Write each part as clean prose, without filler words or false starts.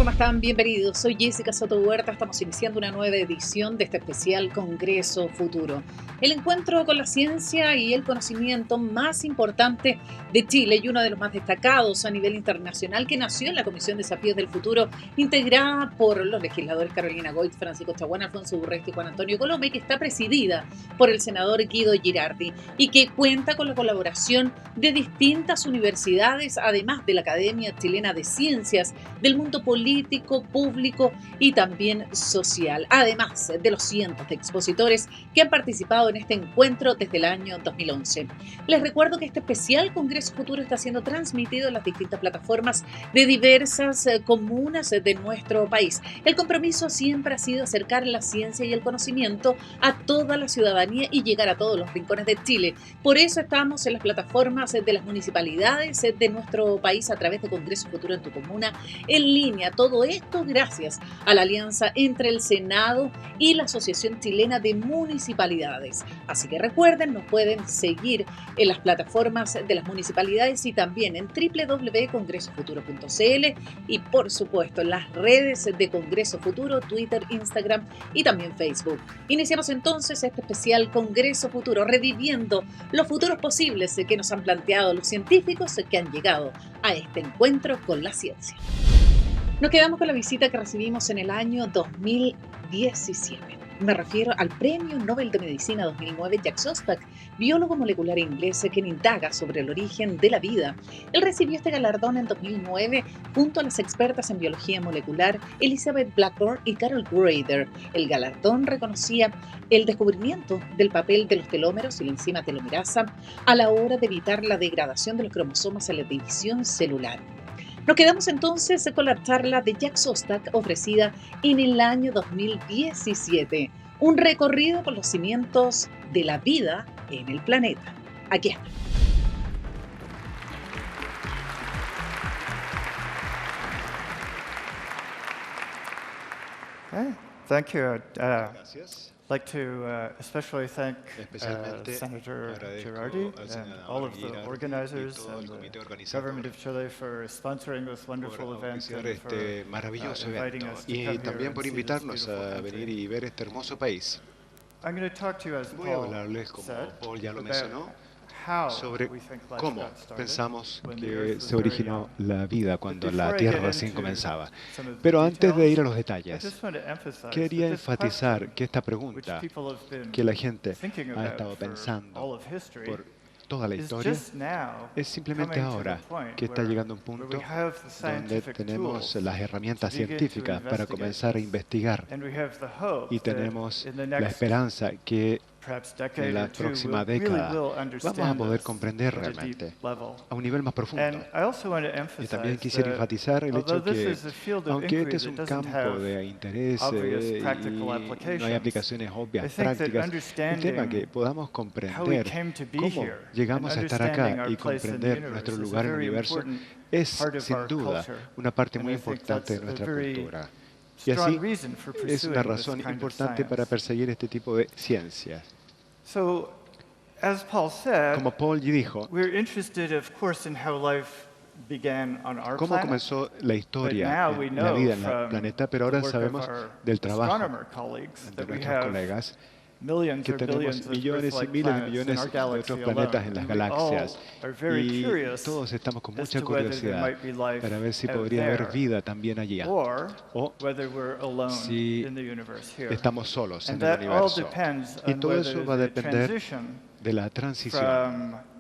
¿cómo están? Bienvenidos. Soy Jessica Soto Huerta. Estamos iniciando una nueva edición de este especial Congreso Futuro. El encuentro con la ciencia y el conocimiento más importante de Chile y uno de los más destacados a nivel internacional, que nació en la Comisión de Desafíos del Futuro, integrada por los legisladores Carolina Goit, Francisco Chaguán, Alfonso Urresti y Juan Antonio Coloma, y que está presidida por el senador Guido Girardi y que cuenta con la colaboración de distintas universidades, además de la Academia Chilena de Ciencias, del mundo político, público y también social, además de los cientos de expositores que han participado en este encuentro desde el año 2011. Les recuerdo que este especial Congreso Futuro está siendo transmitido en las distintas plataformas de diversas comunas de nuestro país. El compromiso siempre ha sido acercar la ciencia y el conocimiento a toda la ciudadanía y llegar a todos los rincones de Chile. Por eso estamos en las plataformas de las municipalidades de nuestro país a través de Congreso Futuro en tu comuna, en línea. Todo esto gracias a la alianza entre el Senado y la Asociación Chilena de Municipalidades. Así que recuerden, nos pueden seguir en las plataformas de las municipalidades y también en www.congresofuturo.cl y por supuesto en las redes de Congreso Futuro, Twitter, Instagram y también Facebook. Iniciamos entonces este especial Congreso Futuro, reviviendo los futuros posibles que nos han planteado los científicos que han llegado a este encuentro con la ciencia. Nos quedamos con la visita que recibimos en el año 2017. Me refiero al Premio Nobel de Medicina 2009 Jack Szostak, biólogo molecular inglés quien indaga sobre el origen de la vida. Él recibió este galardón en 2009 junto a las expertas en biología molecular Elizabeth Blackburn y Carol Grader. El galardón reconocía el descubrimiento del papel de los telómeros y la enzima telomerasa a la hora de evitar la degradación de los cromosomas en la división celular. Nos quedamos entonces con la charla de Jack Szostak ofrecida en el año 2017. Un recorrido por los cimientos de la vida en el planeta. Aquí está. Okay, thank you. Gracias. I'd like to especially thank Especialmente Senator agradezco Girardi al and senador all of the Girardi y organizers todo and el comité the organizador government of Chile for sponsoring this por wonderful event auspiciar and for este maravilloso inviting evento us to y come here también and por see this invitarnos beautiful a venir country. y ver este hermoso país. I'm going to talk to you, as Voy a Paul hablarles, como said, Paul ya lo about mencionó, how sobre we think life cómo got started pensamos when the que Earth was se very originó young. la vida But cuando before la I Tierra get recién into comenzaba. some of the Pero antes de details, ir a los I detalles, just want to emphasize quería that this enfatizar question, que esta which pregunta people have been que la gente thinking ha about estado for pensando all of history, por toda la is historia just now es simplemente coming to the ahora point que está llegando a un where we punto have the donde scientific tenemos tools las to herramientas begin to científicas para investigate comenzar a this. investigar And we have the hope y that tenemos in the la next esperanza que perhaps en decade la or two próxima we really década will vamos a understand poder this comprender at a deep realmente level. a un nivel más profundo. And I also want to Y también emphasize quisiera that enfatizar el although hecho this que, is a field of aunque este inquiry es that un doesn't campo have de interés obvious practical y no hay applications, aplicaciones I obvias, think that prácticas, el tema que understanding podamos how we comprender came to be cómo here and llegamos a estar acá understanding our y place in the comprender nuestro universe is a lugar en el very universo important es, part of sin our duda, culture. una parte And muy I think importante that's de a nuestra very cultura. Y strong así reason for es una pursuing this razón kind of importante para science. perseguir este tipo de ciencias. So, as Paul said, Como Paul dijo, we're interested, of course, in how life began on our cómo planet. comenzó la But historia now we en la know vida en el from planeta, pero the ahora work of sabemos our del trabajo astronomer colleagues de that we nuestros have colegas millions que or tenemos billions of millones y Earth-like miles de planets in millones our de galaxy otros planetas alone. en las And we all galaxias. are very Y curious todos estamos con as mucha to whether there curiosidad might be life para ver si out podría haber there vida también allá, or o whether we're alone si in the universe here. estamos solos And en el that all universo. depends Y on todo whether eso va a the depender transition de la transición from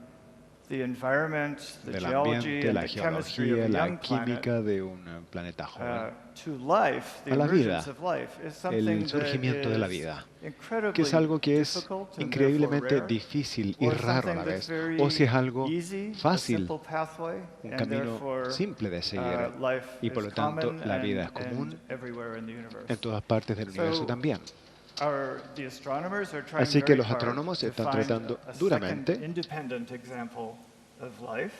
the environment, the del geology, ambiente, and la the chemistry of geología, a la young planet química de un planeta joven, to life, the a la emergence vida, of life, is el something that surgimiento de la is vida, que incredibly es algo que es difficult and therefore increíblemente rare, difícil y or raro a something la that's vez, o si very es algo easy, a fácil, simple pathway, un and camino therefore simple de seguir, life y por is lo tanto common la vida es and común everywhere in the universe. en todas partes del universo So, también. the astronomers are trying Así que very los hard astrónomos to están find tratando a second duramente independent example of life.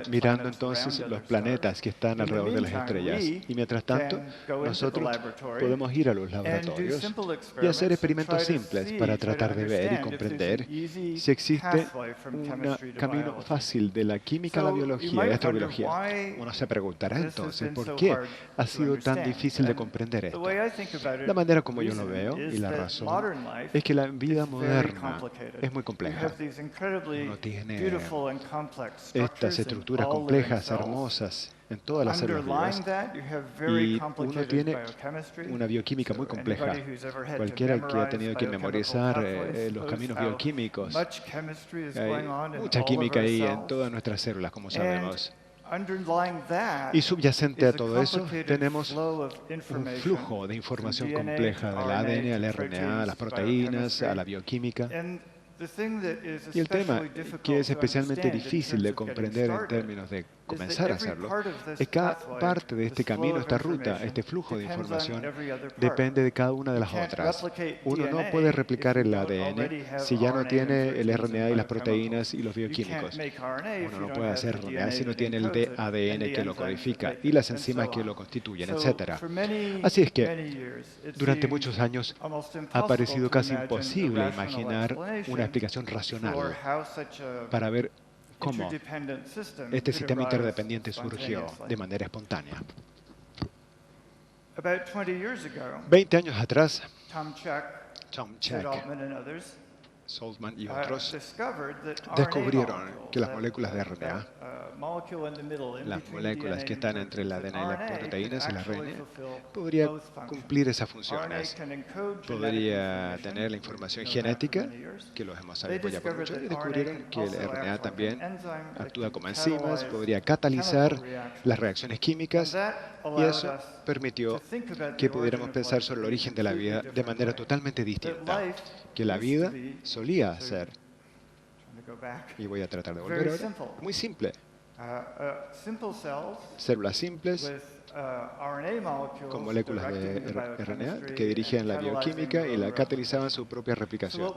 mirando entonces los planetas que están alrededor de las estrellas. Y mientras tanto, nosotros podemos ir a los laboratorios y hacer experimentos simples para tratar de ver y comprender si existe un camino fácil de la química a la biología y a esta biología. Uno se preguntará entonces, ¿por qué ha sido tan difícil de comprender esto? La manera como yo lo veo y la razón es que la vida moderna es muy compleja. Uno tiene estas estructuras complejas, hermosas, en todas las células vivas. Y uno tiene una bioquímica muy compleja. Cualquiera que ha tenido que memorizar los caminos bioquímicos, hay mucha química ahí en todas nuestras células, como sabemos. Y subyacente a todo eso, tenemos un flujo de información compleja del ADN al RNA, a las proteínas, a la bioquímica. Y el tema que es especialmente difícil de comprender en términos de comenzar a hacerlo, es que cada parte de este camino, esta ruta, este flujo de información, depende de cada una de las otras. Uno no puede replicar el ADN si ya no tiene el RNA y las proteínas y los bioquímicos. Uno no puede hacer RNA si no tiene el ADN que lo codifica y las enzimas que lo constituyen, etc. Así es que durante muchos años ha parecido casi imposible imaginar una explicación racional para ver cómo este sistema interdependiente surgió de manera espontánea. 20 años atrás, Tom Chuck, Saltzman y otros descubrieron que las moléculas de RNA, las moléculas que están entre el ADN y las proteínas, el RNA, podría cumplir esas funciones. Podría tener la información genética, que los hemos sabido ya por mucho, y descubrieron que el RNA también actúa como enzimas, podría catalizar las reacciones químicas, y eso permitió que pudiéramos pensar sobre el origen de la vida de manera totalmente distinta, que la vida solía ser, y voy a tratar de volver ahora, muy simple. Células simples con moléculas de RNA que dirigían la bioquímica y la catalizaban su propia replicación.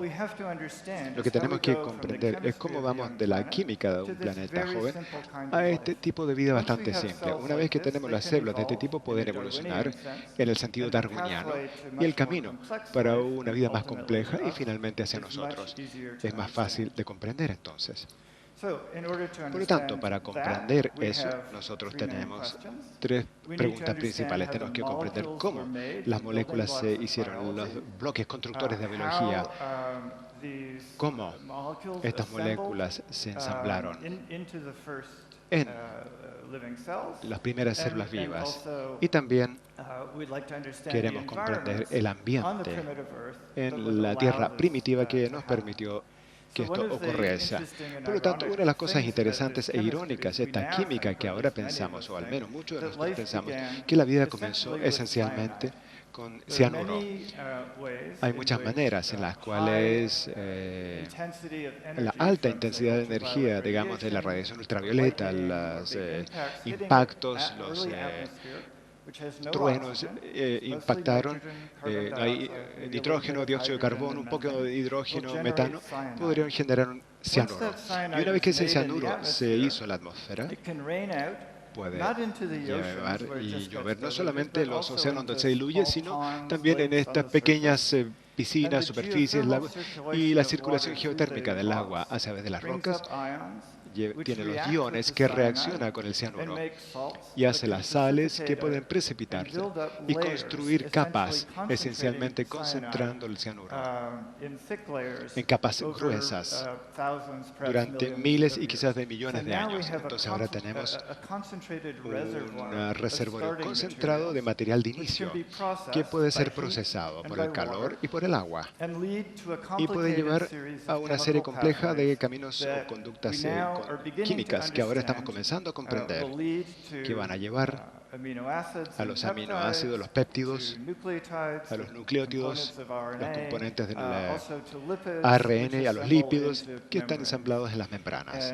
Lo que tenemos que comprender es cómo vamos de la química de un planeta joven a este tipo de vida bastante simple. Una vez que tenemos las células de este tipo, pueden evolucionar en el sentido darwiniano y el camino para una vida más compleja y finalmente hacia nosotros. Es más fácil de comprender entonces. Por lo tanto, para comprender eso, nosotros tenemos tres preguntas principales. Tenemos que comprender cómo las moléculas se hicieron, los bloques constructores de biología, cómo estas moléculas se ensamblaron en las primeras células vivas. Y también queremos comprender el ambiente en la Tierra primitiva que nos permitió que esto ocurriese. Por lo tanto, una de las cosas interesantes e irónicas, esta química que ahora pensamos, o al menos muchos de nosotros pensamos, que la vida comenzó esencialmente con cianuro. Hay muchas maneras en las cuales la alta intensidad de energía, digamos, de la radiación ultravioleta, los impactos, los truenos impactaron, hay nitrógeno, dióxido de carbono, un poco de hidrógeno, metano, podrían generar un cianuro. Y una vez que ese cianuro se hizo en la atmósfera, puede llevar y llover no solamente en los océanos donde se diluye, sino también en estas pequeñas piscinas, superficies, lagos, y la circulación geotérmica del agua a través de las rocas tiene los iones que reaccionan con el cianuro y hace las sales que pueden precipitarse y construir capas, esencialmente concentrando el cianuro en capas gruesas durante miles y quizás de millones de años. Entonces ahora tenemos un reservorio concentrado de material de inicio que puede ser procesado por el calor y por el agua y puede llevar a una serie compleja de caminos o conductas químicas que ahora estamos comenzando a comprender, que van a llevar a los aminoácidos, los péptidos, a los nucleótidos, los componentes del ARN y a los lípidos que están ensamblados en las membranas.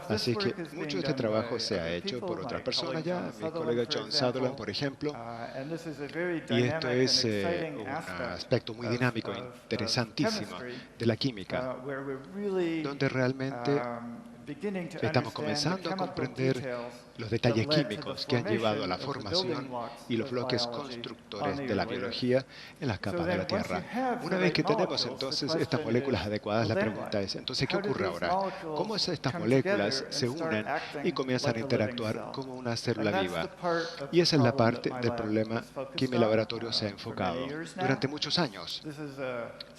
Así que mucho de este trabajo se ha hecho por otras personas ya, mi colega John Sutherland, por ejemplo, y esto es un aspecto muy dinámico e interesantísimo de la química, donde realmente Estamos comenzando a comprender los detalles químicos que han llevado a la formación y los bloques constructores de la biología en las capas de la Tierra. Una vez que tenemos entonces estas moléculas adecuadas, la pregunta es, entonces, ¿qué ocurre ahora? ¿Cómo estas moléculas se unen y comienzan a interactuar como una célula viva? Y esa es la parte del problema que mi laboratorio se ha enfocado durante muchos años.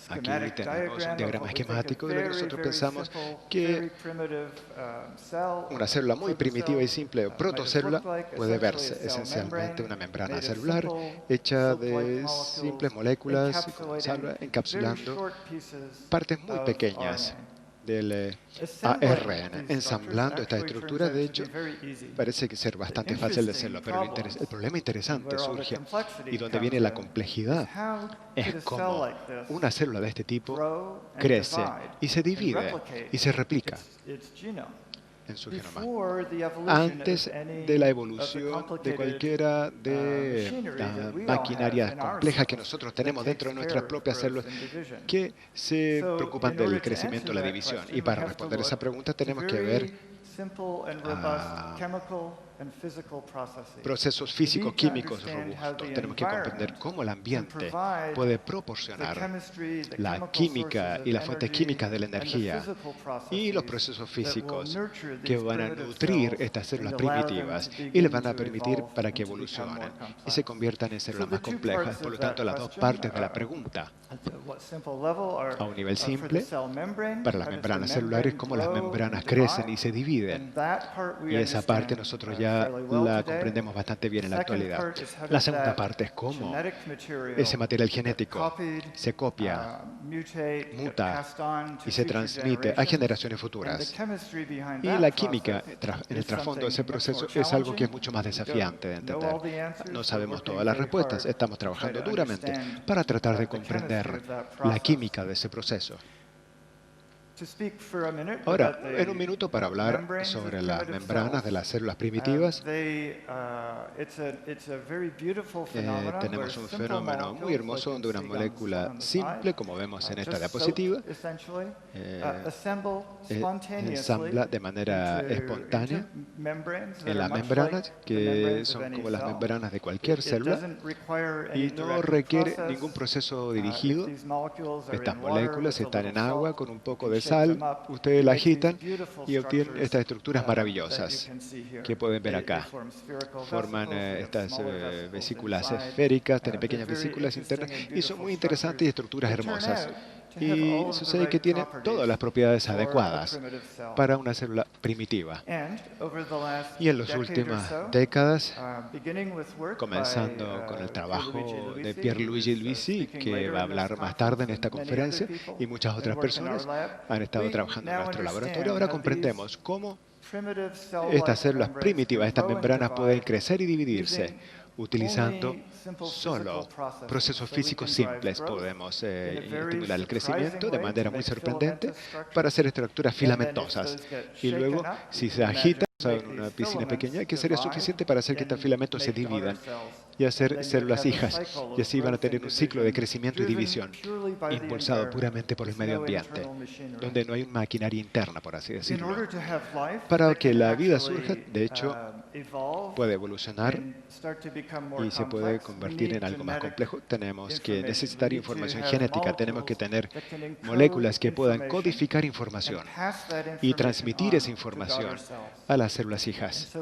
Aquí tenemos un diagrama esquemático de lo que nosotros pensamos que una célula muy primitiva y simple, o protocélula, puede verse esencialmente una membrana celular hecha de simples moléculas encapsulando partes muy pequeñas del ARN. Ensamblando esta estructura, de hecho, parece ser bastante fácil de hacerlo, pero el problema interesante surge, y donde viene la complejidad, es cómo una célula de este tipo crece y se divide y se replica en su genoma. Antes de la evolución de cualquiera de las maquinarias complejas que nosotros tenemos dentro de nuestras propias células que se preocupan del crecimiento y la división. Y para responder esa pregunta tenemos que ver procesos físicos, químicos robustos. Tenemos que comprender cómo el ambiente puede proporcionar la química y las fuentes químicas de la energía y los procesos físicos que van a nutrir estas células primitivas y les van a permitir para que evolucionen y se conviertan en células más complejas. Por lo tanto, las dos partes de la pregunta, a un nivel simple, para las membranas celulares, cómo las membranas crecen y se dividen. Y esa parte nosotros ya la comprendemos bastante bien en la actualidad. La segunda parte es cómo ese material genético se copia, muta y se transmite a generaciones futuras. Y la química en el trasfondo de ese proceso es algo que es mucho más desafiante de entender. No sabemos todas las respuestas, estamos trabajando duramente para tratar de comprender la química de ese proceso. Ahora, en un minuto para hablar sobre las membranas de las células primitivas, tenemos un fenómeno muy hermoso donde una molécula simple, como vemos en esta diapositiva, ensambla de manera espontánea en las membranas, que son como las membranas de cualquier célula, y no requiere ningún proceso dirigido. Estas moléculas están en agua con un poco de sal, ustedes la agitan y obtienen estas estructuras maravillosas que pueden ver acá. Forman estas vesículas esféricas, tienen pequeñas vesículas internas y son muy interesantes y estructuras hermosas. Y sucede que tienen todas las propiedades adecuadas para una célula primitiva. Y en las últimas décadas, comenzando con el trabajo de Pierluigi Luisi, que va a hablar más tarde en esta conferencia, y muchas otras personas han estado trabajando en nuestro laboratorio, ahora comprendemos cómo estas células primitivas, estas membranas, pueden crecer y dividirse utilizando solo procesos físicos simples. Podemos estimular el crecimiento de manera muy sorprendente para hacer estructuras filamentosas. Y luego, si se agita en una piscina pequeña, que sería suficiente para hacer que estos filamentos se dividan y hacer células hijas. Y así van a tener un ciclo de crecimiento y división, impulsado puramente por el medio ambiente, donde no hay una maquinaria interna, por así decirlo. Para que la vida surja, de hecho, puede evolucionar y se puede convertir en algo más complejo. Tenemos que necesitar información genética, tenemos que tener moléculas que puedan codificar información y transmitir esa información a las células hijas.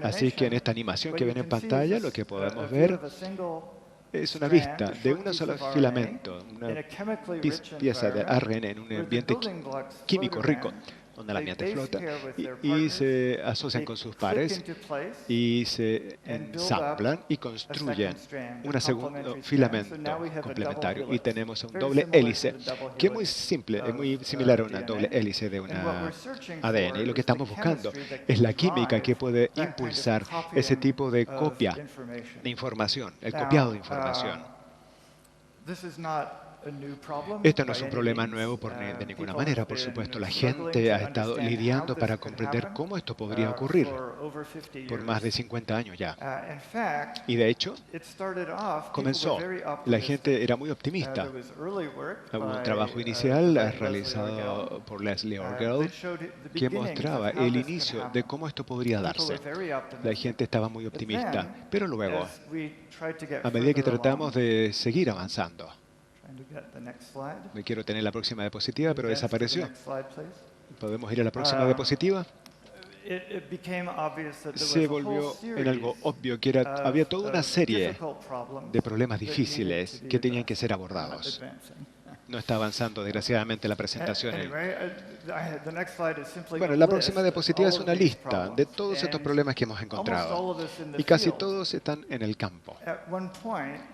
Así que en esta animación que ven en pantalla, lo que podemos ver es una vista de un solo filamento, una pieza de ARN en un ambiente químico rico, donde el ambiente flota y se asocian con sus pares y se ensamblan y construyen un segundo filamento complementario. Y tenemos un doble hélice, que es muy simple, es muy similar a una doble hélice de una ADN. Y lo que estamos buscando es la química que puede impulsar ese tipo de copia de información, el copiado de información. Este no es un problema nuevo de ninguna manera, por supuesto. La gente ha estado lidiando para comprender cómo esto podría ocurrir por más de 50 años ya. Y de hecho, comenzó. La gente era muy optimista. Hubo un trabajo inicial realizado por Leslie Orgel que mostraba el inicio de cómo esto podría darse. La gente estaba muy optimista, pero luego, a medida que tratamos de seguir avanzando, me quiero tener la próxima diapositiva, pero desapareció. ¿Podemos ir a la próxima diapositiva? Se volvió en algo obvio que había toda una serie de problemas difíciles que tenían que ser abordados. No está avanzando, desgraciadamente, la presentación. Bueno, la próxima diapositiva es una lista de todos estos problemas que hemos encontrado. Y casi todos están en el campo.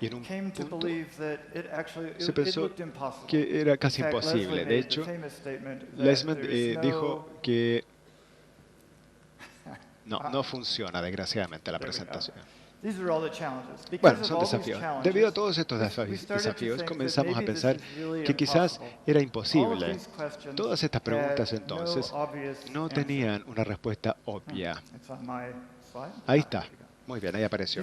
Y en un punto se pensó que era casi imposible. De hecho, Leslie dijo que no funciona, desgraciadamente, la presentación. Bueno, son desafíos. Debido a todos estos desafíos, comenzamos a pensar que quizás era imposible. Todas estas preguntas, entonces, no tenían una respuesta obvia. Ahí está. Muy bien, ahí apareció.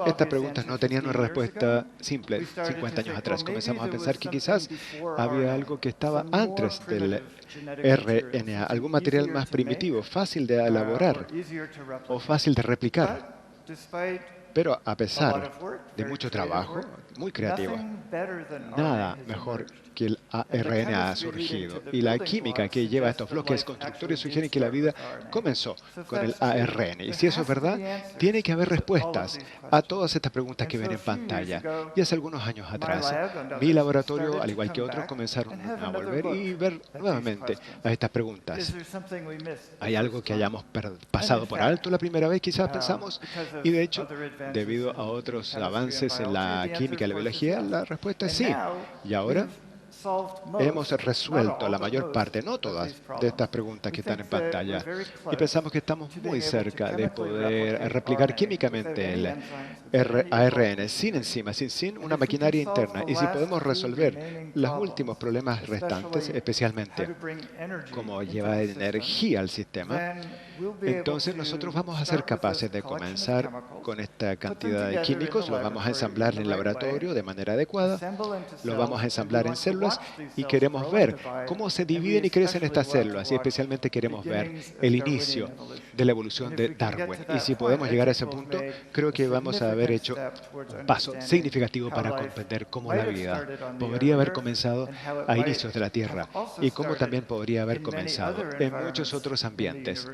Estas preguntas no tenían una respuesta simple 50 años atrás. Comenzamos a pensar que quizás había algo que estaba antes del RNA, algún material más primitivo, fácil de elaborar o fácil de replicar. Pero a pesar de mucho trabajo, muy creativo, nada mejor que el ARNA ha surgido. Y la química que lleva a estos bloques constructores sugiere que la vida comenzó con el ARN. Y si eso es verdad, tiene que haber respuestas a todas estas preguntas que ven en pantalla. Y hace algunos años atrás, mi laboratorio, al igual que otros, comenzaron a volver y ver nuevamente a estas preguntas. ¿Hay algo que hayamos pasado por alto la primera vez, quizás pensamos? Y de hecho, debido a otros avances en la química y la biología, la respuesta es sí. Y ahora hemos resuelto la mayor parte, no todas, de estas preguntas que están en pantalla. Y pensamos que estamos muy cerca de poder replicar químicamente el ARN sin enzimas, sin una maquinaria interna. Y si podemos resolver los últimos problemas restantes, especialmente cómo llevar energía al sistema, entonces nosotros vamos a ser capaces de comenzar con esta cantidad de químicos, los vamos a ensamblar en el laboratorio de manera adecuada, los vamos a ensamblar en células y queremos ver cómo se dividen y crecen estas células, y especialmente queremos ver el inicio de la evolución de Darwin. Y si podemos llegar a ese punto, creo que vamos a haber hecho un paso significativo para comprender cómo la vida podría haber comenzado a inicios de la Tierra y cómo también podría haber comenzado en muchos otros ambientes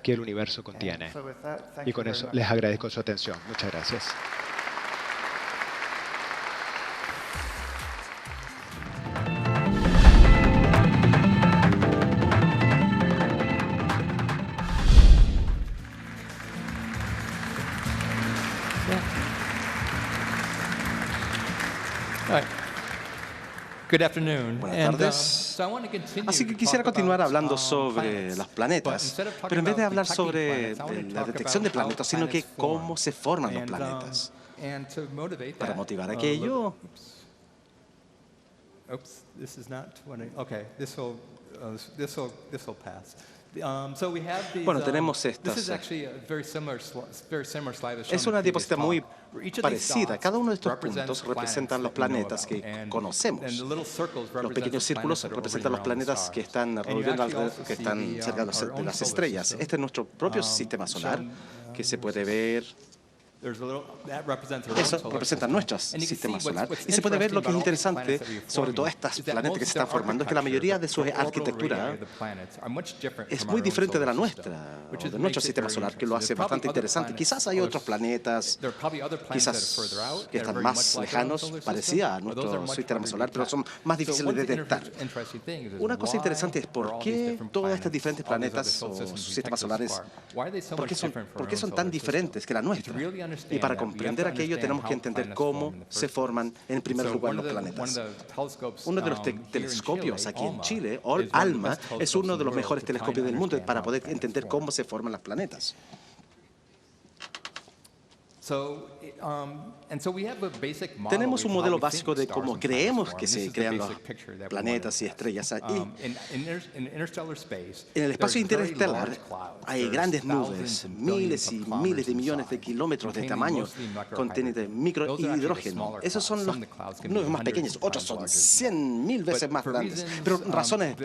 que el universo contiene. Y con eso les agradezco su atención. Muchas gracias. Buenas tardes. Así que quisiera continuar hablando sobre los planetas, pero en vez de hablar sobre la detección de planetas, sino que cómo se forman los planetas. Para motivar aquello, bueno, tenemos estas. Es una diapositiva muy parecida. Cada uno de estos puntos representan los planetas que conocemos. Los pequeños círculos representan los planetas que están rodeando alrededor, que están cerca de las estrellas. Este es nuestro propio sistema solar, que se puede ver. Eso representa nuestro sistema solar. Y se puede ver lo que es interesante sobre todos estos planetas que se están formando, es que la mayoría de su arquitectura es muy diferente de la nuestra, o de nuestro sistema solar, que lo hace bastante interesante. Quizás hay otros planetas, quizás que están más lejanos, parecía a nuestro sistema solar, pero son más difíciles de detectar. Una cosa interesante es por qué todos estos diferentes planetas o sistemas solares, por qué son tan diferentes que la nuestra. Y para comprender aquello tenemos que entender cómo se forman en primer lugar los planetas. Uno de los telescopios aquí en Chile, ALMA, es uno de los mejores telescopios del mundo para poder entender cómo se forman los planetas. Tenemos un modelo básico de cómo creemos que se crean los planetas y estrellas. En el espacio interestelar hay grandes nubes, miles y miles de millones de kilómetros de tamaño, contenientes de microhidrógeno. Esos son los nubes más pequeños, otros son 100.000 veces más grandes. Pero razones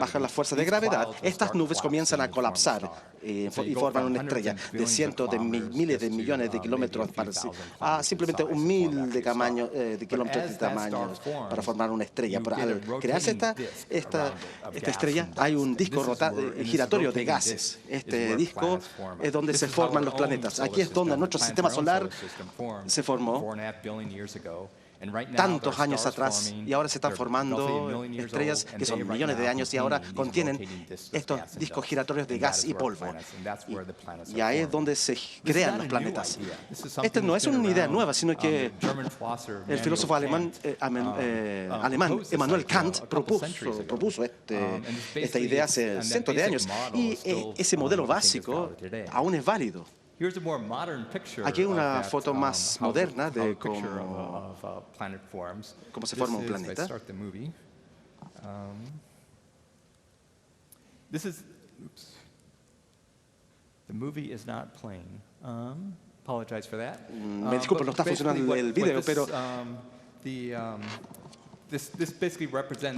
bajo la fuerza de gravedad, estas nubes comienzan a colapsar y forman una estrella de cientos de miles de millones de kilómetros a simplemente 1.000 de kilómetros de tamaño para formar una estrella. Pero al crearse esta estrella hay un disco giratorio de gases. Este disco es donde se forman los planetas. Aquí es donde nuestro sistema solar se formó tantos años atrás, y ahora se están formando estrellas que son millones de años y ahora contienen estos discos giratorios de gas y polvo. Y ahí es donde se crean los planetas. Esta no es una idea nueva, sino que el filósofo alemán Immanuel Kant propuso esta idea hace cientos de años. Y ese modelo básico aún es válido. Aquí hay una foto más moderna de cómo se forma un planeta. Me disculpo, no está funcionando el video, pero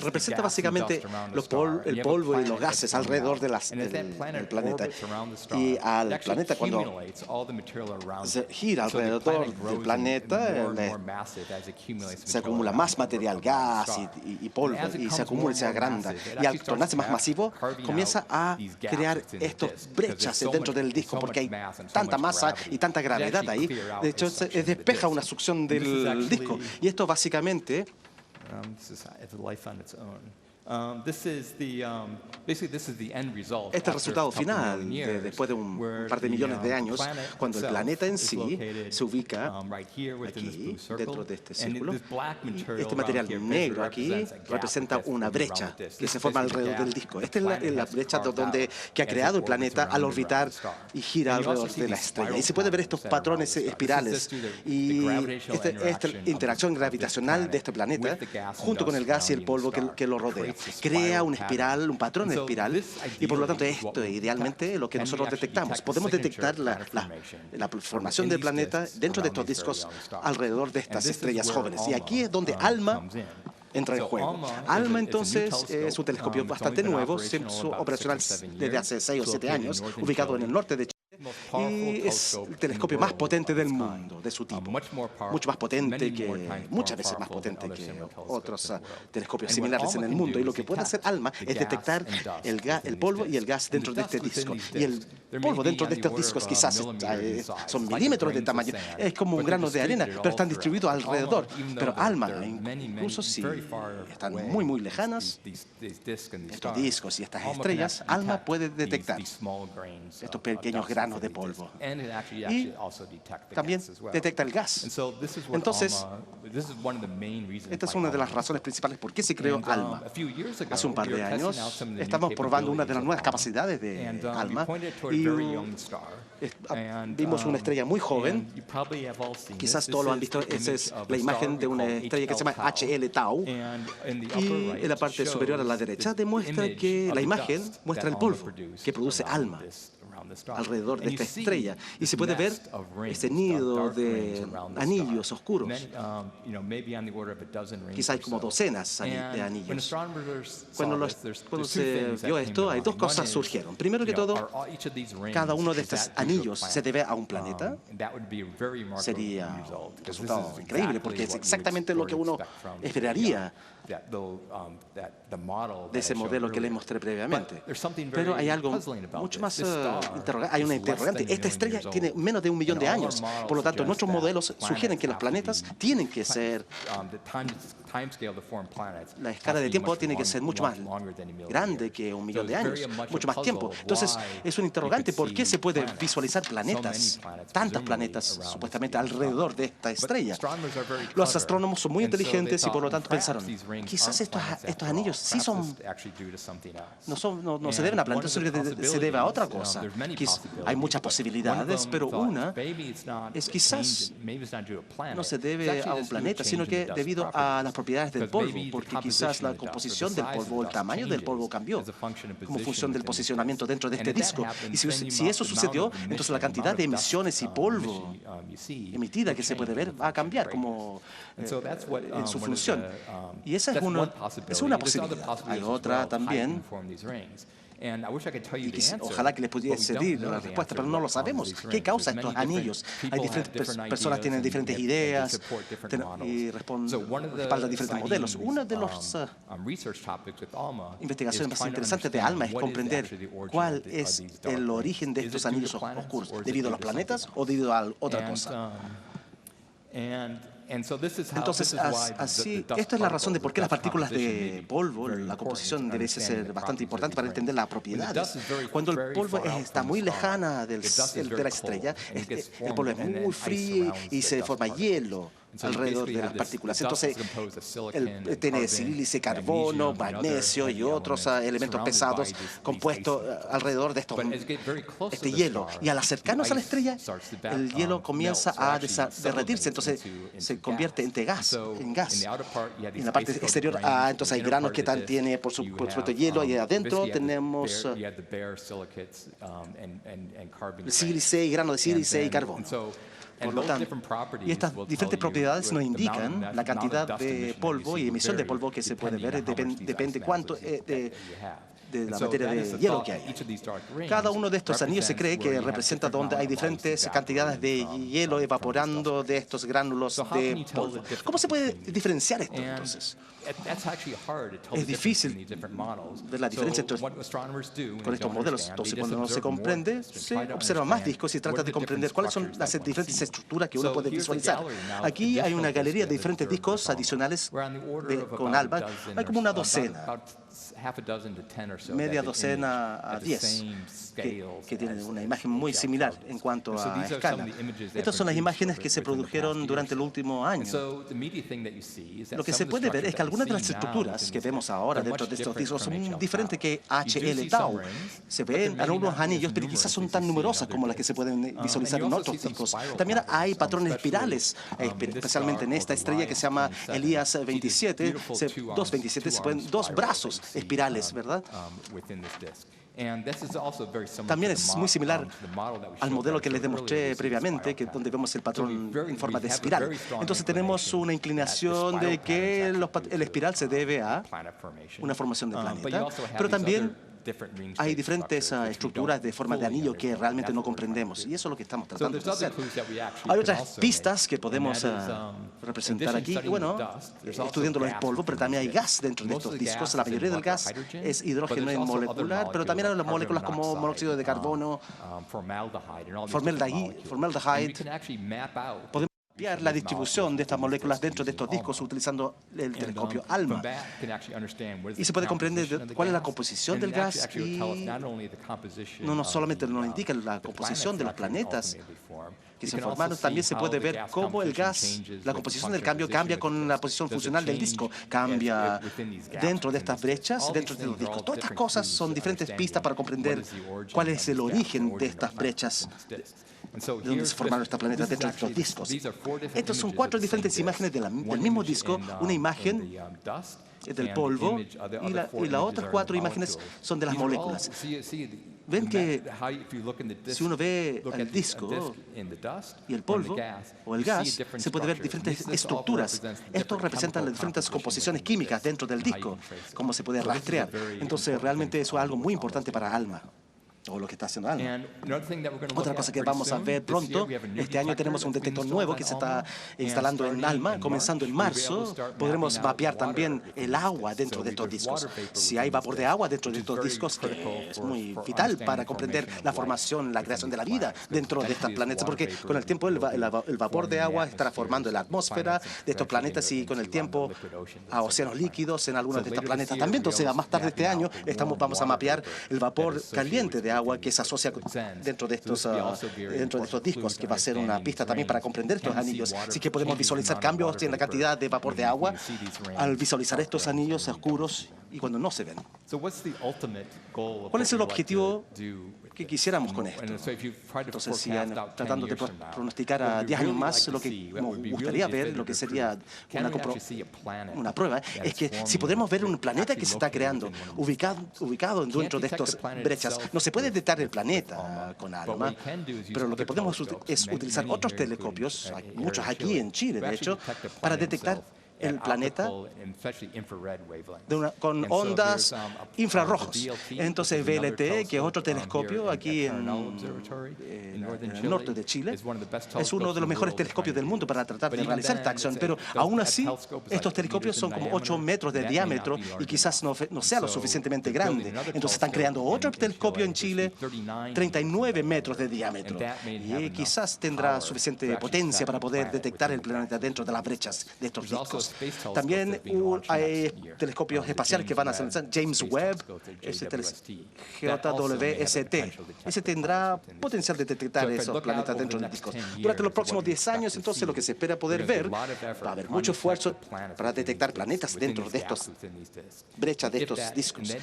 representa básicamente el polvo y los gases alrededor del planeta. Y al planeta, cuando se gira alrededor del planeta, se acumula más material, gas y polvo, y se acumula y se agranda. Y al tornarse más masivo, comienza a crear estas brechas dentro del disco, porque hay tanta masa y tanta gravedad ahí. De hecho, se despeja una succión del disco. Y esto básicamente this is life on its own. Este es el resultado final después de un par de millones de años, cuando el planeta en sí se ubica aquí, dentro de este círculo. Y este material negro aquí representa una brecha que se forma alrededor del disco. Esta es la brecha que ha creado el planeta al orbitar y gira alrededor de la estrella. Y se puede ver estos patrones espirales. Y esta interacción gravitacional de este planeta, junto con el gas y el polvo que lo rodea, crea una espiral, un patrón de espiral, y por lo tanto esto es idealmente lo que nosotros detectamos. Podemos detectar la formación del planeta dentro de estos discos alrededor de estas estrellas jóvenes. Y aquí es donde ALMA entra en juego. ALMA entonces es un telescopio bastante nuevo, operacional desde hace 6 o 7 años, ubicado en el norte de Chile. Y es el telescopio más potente del mundo, de su tipo. Mucho más potente muchas veces más potente que otros telescopios similares en el mundo. Y lo que puede hacer ALMA es detectar el polvo y el gas dentro de este disco. Y el polvo dentro de estos discos quizás son milímetros de tamaño. Es como un grano de arena, pero están distribuidos alrededor. Pero ALMA, incluso si están muy, muy lejanas, estos discos y estas estrellas, ALMA puede detectar estos pequeños granos de polvo. Y también detecta el gas. Entonces, esta es una de las razones principales por qué se creó ALMA. Hace un par de años estamos probando una de las nuevas capacidades de ALMA y vimos una estrella muy joven. Quizás todos lo han visto. Esa es la imagen de una estrella que se llama HL Tau. Y en la parte superior a la derecha demuestra que la imagen muestra el polvo que produce ALMA alrededor de esta estrella, y se puede ver este nido de anillos oscuros. Quizá hay como docenas de anillos. Cuando se vio esto, hay dos cosas surgieron. Primero que todo, cada uno de estos anillos se debe a un planeta. Sería un resultado increíble, porque es exactamente lo que uno esperaría de ese modelo que les mostré previamente. Pero hay algo mucho más hay una interrogante. Esta estrella tiene menos de 1 millón de años. Por lo tanto, nuestros modelos sugieren que los planetas tienen que ser la escala de tiempo tiene que ser mucho más grande que 1.000.000 de años, mucho más tiempo. Entonces, es un interrogante por qué se puede visualizar planetas, tantos planetas supuestamente alrededor de esta estrella. Los astrónomos son muy inteligentes y por lo tanto pensaron, quizás estos anillos sí son, no se deben a planetas, sino que se debe a otra cosa. Hay muchas posibilidades, pero una es quizás no se debe a un planeta, sino que debido a las propiedades del polvo, porque quizás la composición del polvo, el tamaño del polvo cambió como función del posicionamiento dentro de este disco. Y si eso sucedió, entonces la cantidad de emisiones y polvo emitida que se puede ver va a cambiar como en su función. Y esa es una posibilidad. Hay otra también. Y ojalá que les pudiese decir la respuesta, pero no lo sabemos. ¿Qué causa estos anillos? Hay diferentes personas tienen diferentes ideas y respaldan diferentes modelos. Una de las investigaciones más interesantes de ALMA es comprender cuál es el origen de estos anillos oscuros, debido a los planetas o debido a otra cosa. Entonces, esta es la razón de por qué las partículas de polvo, la composición debe ser bastante importante para entender las propiedades. Cuando el polvo está muy lejana de la estrella, el polvo es muy frío y se forma hielo alrededor de las partículas. Entonces, tiene sílice, carbono, magnesio y otros elementos pesados compuestos alrededor de este hielo. Y al acercarnos a la estrella, el hielo comienza a derretirse, entonces se convierte en gas. Y en la parte exterior, entonces hay granos que tiene, por supuesto, hielo, y adentro tenemos sílice y grano de sílice y carbono. Por lo tanto, y estas diferentes propiedades nos indican la cantidad de polvo y emisión de polvo que se puede ver, depende cuánto de la materia de hielo que hay. Cada uno de estos anillos se cree que representa donde hay diferentes cantidades de hielo evaporando de estos gránulos de polvo. ¿Cómo se puede diferenciar esto entonces? Es difícil ver la diferencia con estos modelos. Entonces, cuando no se comprende, se observan más discos y trata de comprender cuáles son las diferentes estructuras que uno puede visualizar. Aquí hay una galería de diferentes discos adicionales con ALMA. Hay como una docena, media docena a 10, que tienen una imagen muy similar en cuanto a escala. Estas son las imágenes que se produjeron durante el último año. Lo que se puede ver es que algunas de las estructuras que vemos ahora dentro de estos discos son diferentes que HL Tau. Se ven algunos anillos, pero quizás son tan numerosas como las que se pueden visualizar en otros discos. También hay patrones espirales, especialmente en esta estrella que se llama Elías 27, 227, se pueden dos brazos espirales, ¿verdad? También es muy similar al modelo que les demostré previamente, donde vemos el patrón en forma de espiral. Entonces tenemos una inclinación de que el espiral se debe a una formación de planeta, pero también hay diferentes estructuras de forma de anillo que realmente no comprendemos, y eso es lo que estamos tratando de hacer. Hay otras pistas que podemos representar aquí. Bueno, estudiando el polvo, pero también hay gas dentro de estos discos. La mayoría del gas es hidrógeno molecular, pero también hay las moléculas como monóxido de carbono, formaldehyde. Podemos copiar la distribución de estas moléculas dentro de estos discos utilizando el telescopio ALMA. Y se puede comprender cuál es la composición del gas y no solamente nos indica la composición de los planetas que se formaron, también se puede ver cómo el gas, la composición del cambio cambia con la posición funcional del disco, cambia dentro de estas brechas, dentro de los discos. Todas estas cosas son diferentes pistas para comprender cuál es el origen de estas brechas, de dónde se formaron estos planetas dentro de estos discos. Estos son 4 diferentes imágenes del mismo disco, una imagen del polvo y las otras 4 imágenes son de las moléculas. Ven que si uno ve el disco y el polvo o el gas, se puede ver diferentes estructuras. Esto representa las diferentes composiciones químicas dentro del disco, cómo se puede rastrear. Entonces, realmente eso es algo muy importante para ALMA. o lo que está haciendo ALMA. Otra cosa que vamos a ver pronto, este año tenemos un detector nuevo que se está instalando en ALMA, comenzando en marzo. Podremos mapear también el agua dentro de estos discos. Si hay vapor de agua dentro de estos discos, que es muy vital para comprender la formación, la creación de la vida dentro de estos planetas, porque con el tiempo el vapor de agua estará formando la atmósfera de estos planetas y con el tiempo a océanos líquidos en algunos de estos planetas también. Entonces, a más tarde este año vamos a mapear el vapor caliente de agua que se asocia dentro de estos discos, que va a ser una pista también para comprender estos anillos. Así que podemos visualizar cambios en la cantidad de vapor de agua al visualizar estos anillos oscuros y cuando no se ven. ¿Cuál es el objetivo que quisiéramos con esto? Entonces, si tratando de pronosticar a 10 años más, lo que me gustaría ver, lo que sería una prueba, es que si podemos ver un planeta que se está creando, ubicado dentro de estas brechas, no se puede detectar el planeta con ALMA, pero lo que podemos es utilizar otros telescopios, hay muchos aquí en Chile, de hecho, para detectar el planeta con ondas infrarrojos. Entonces, VLT, que es otro telescopio aquí en el norte de Chile, es uno de los mejores telescopios del mundo para tratar de realizar esta acción. Pero aún así, estos telescopios son como 8 metros de diámetro y quizás no sea lo suficientemente grande. Entonces, están creando otro telescopio en Chile, 39 metros de diámetro. Y quizás tendrá suficiente potencia para poder detectar el planeta dentro de las brechas de estos discos. También hay telescopios espaciales que van a ser James Webb, JWST. Ese tendrá potencial de detectar esos planetas dentro de discos. Durante los próximos 10 años, entonces, lo que se espera poder ver, va a haber mucho esfuerzo para detectar planetas dentro de estas brechas de estos discos.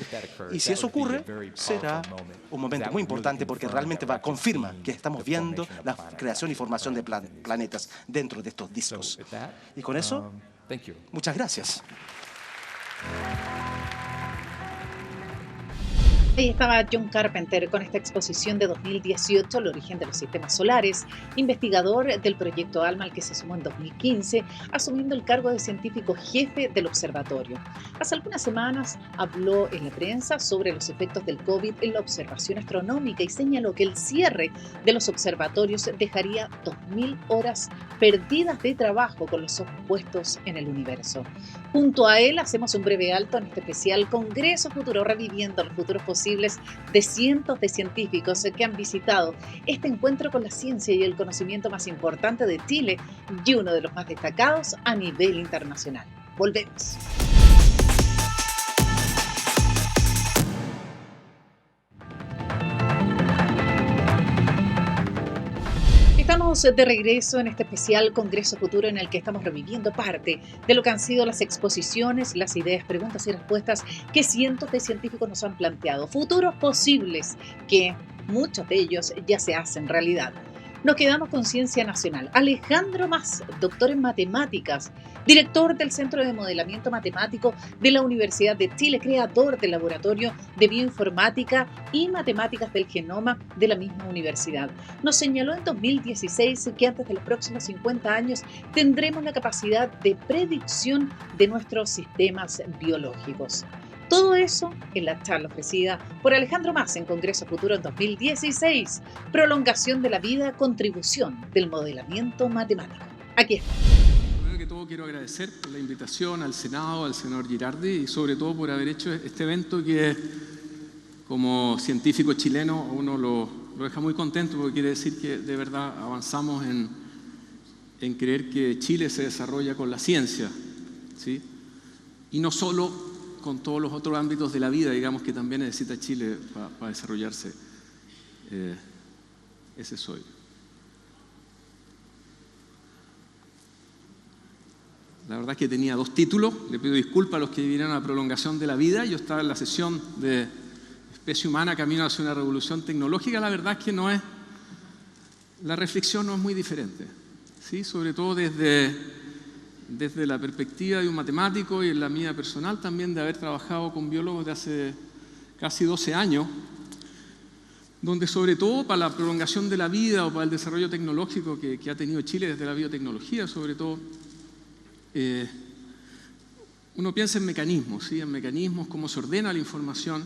Y si eso ocurre, será un momento muy importante porque realmente confirma que estamos viendo la creación y formación de planetas dentro de estos discos. Y con eso, muchas gracias. Ahí estaba John Carpenter con esta exposición de 2018, El origen de los sistemas solares, investigador del proyecto ALMA al que se sumó en 2015, asumiendo el cargo de científico jefe del observatorio. Hace algunas semanas habló en la prensa sobre los efectos del COVID en la observación astronómica y señaló que el cierre de los observatorios dejaría 2.000 horas perdidas de trabajo con los ojos puestos en el universo. Junto a él hacemos un breve alto en este especial Congreso Futuro, reviviendo los futuros posibles de cientos de científicos que han visitado este encuentro con la ciencia y el conocimiento más importante de Chile y uno de los más destacados a nivel internacional. Volvemos. Estamos de regreso en este especial Congreso Futuro en el que estamos reviviendo parte de lo que han sido las exposiciones, las ideas, preguntas y respuestas que cientos de científicos nos han planteado. Futuros posibles que muchos de ellos ya se hacen realidad. Nos quedamos con Ciencia Nacional. Alejandro Mas, doctor en matemáticas, director del Centro de Modelamiento Matemático de la Universidad de Chile, creador del Laboratorio de Bioinformática y Matemáticas del Genoma de la misma universidad. Nos señaló en 2016 que antes de los próximos 50 años tendremos la capacidad de predicción de nuestros sistemas biológicos. Todo eso en la charla ofrecida por Alejandro Mas en Congreso Futuro en 2016, Prolongación de la vida, contribución del modelamiento matemático. Aquí está. Primero que todo quiero agradecer por la invitación al Senado, al senador Girardi y sobre todo por haber hecho este evento que como científico chileno uno lo deja muy contento porque quiere decir que de verdad avanzamos en creer que Chile se desarrolla con la ciencia, ¿sí? Y no solo con todos los otros ámbitos de la vida, digamos, que también necesita Chile para desarrollarse. Ese soy. La verdad es que tenía 2 títulos, le pido disculpas a los que vinieron a la prolongación de la vida. Yo estaba en la sesión de especie humana camino hacia una revolución tecnológica. La verdad es que la reflexión no es muy diferente, ¿sí? Sobre todo desde la perspectiva de un matemático y en la mía personal también de haber trabajado con biólogos de hace casi 12 años, donde sobre todo para la prolongación de la vida o para el desarrollo tecnológico que ha tenido Chile desde la biotecnología, sobre todo, uno piensa en mecanismos, ¿sí? En mecanismos, cómo se ordena la información,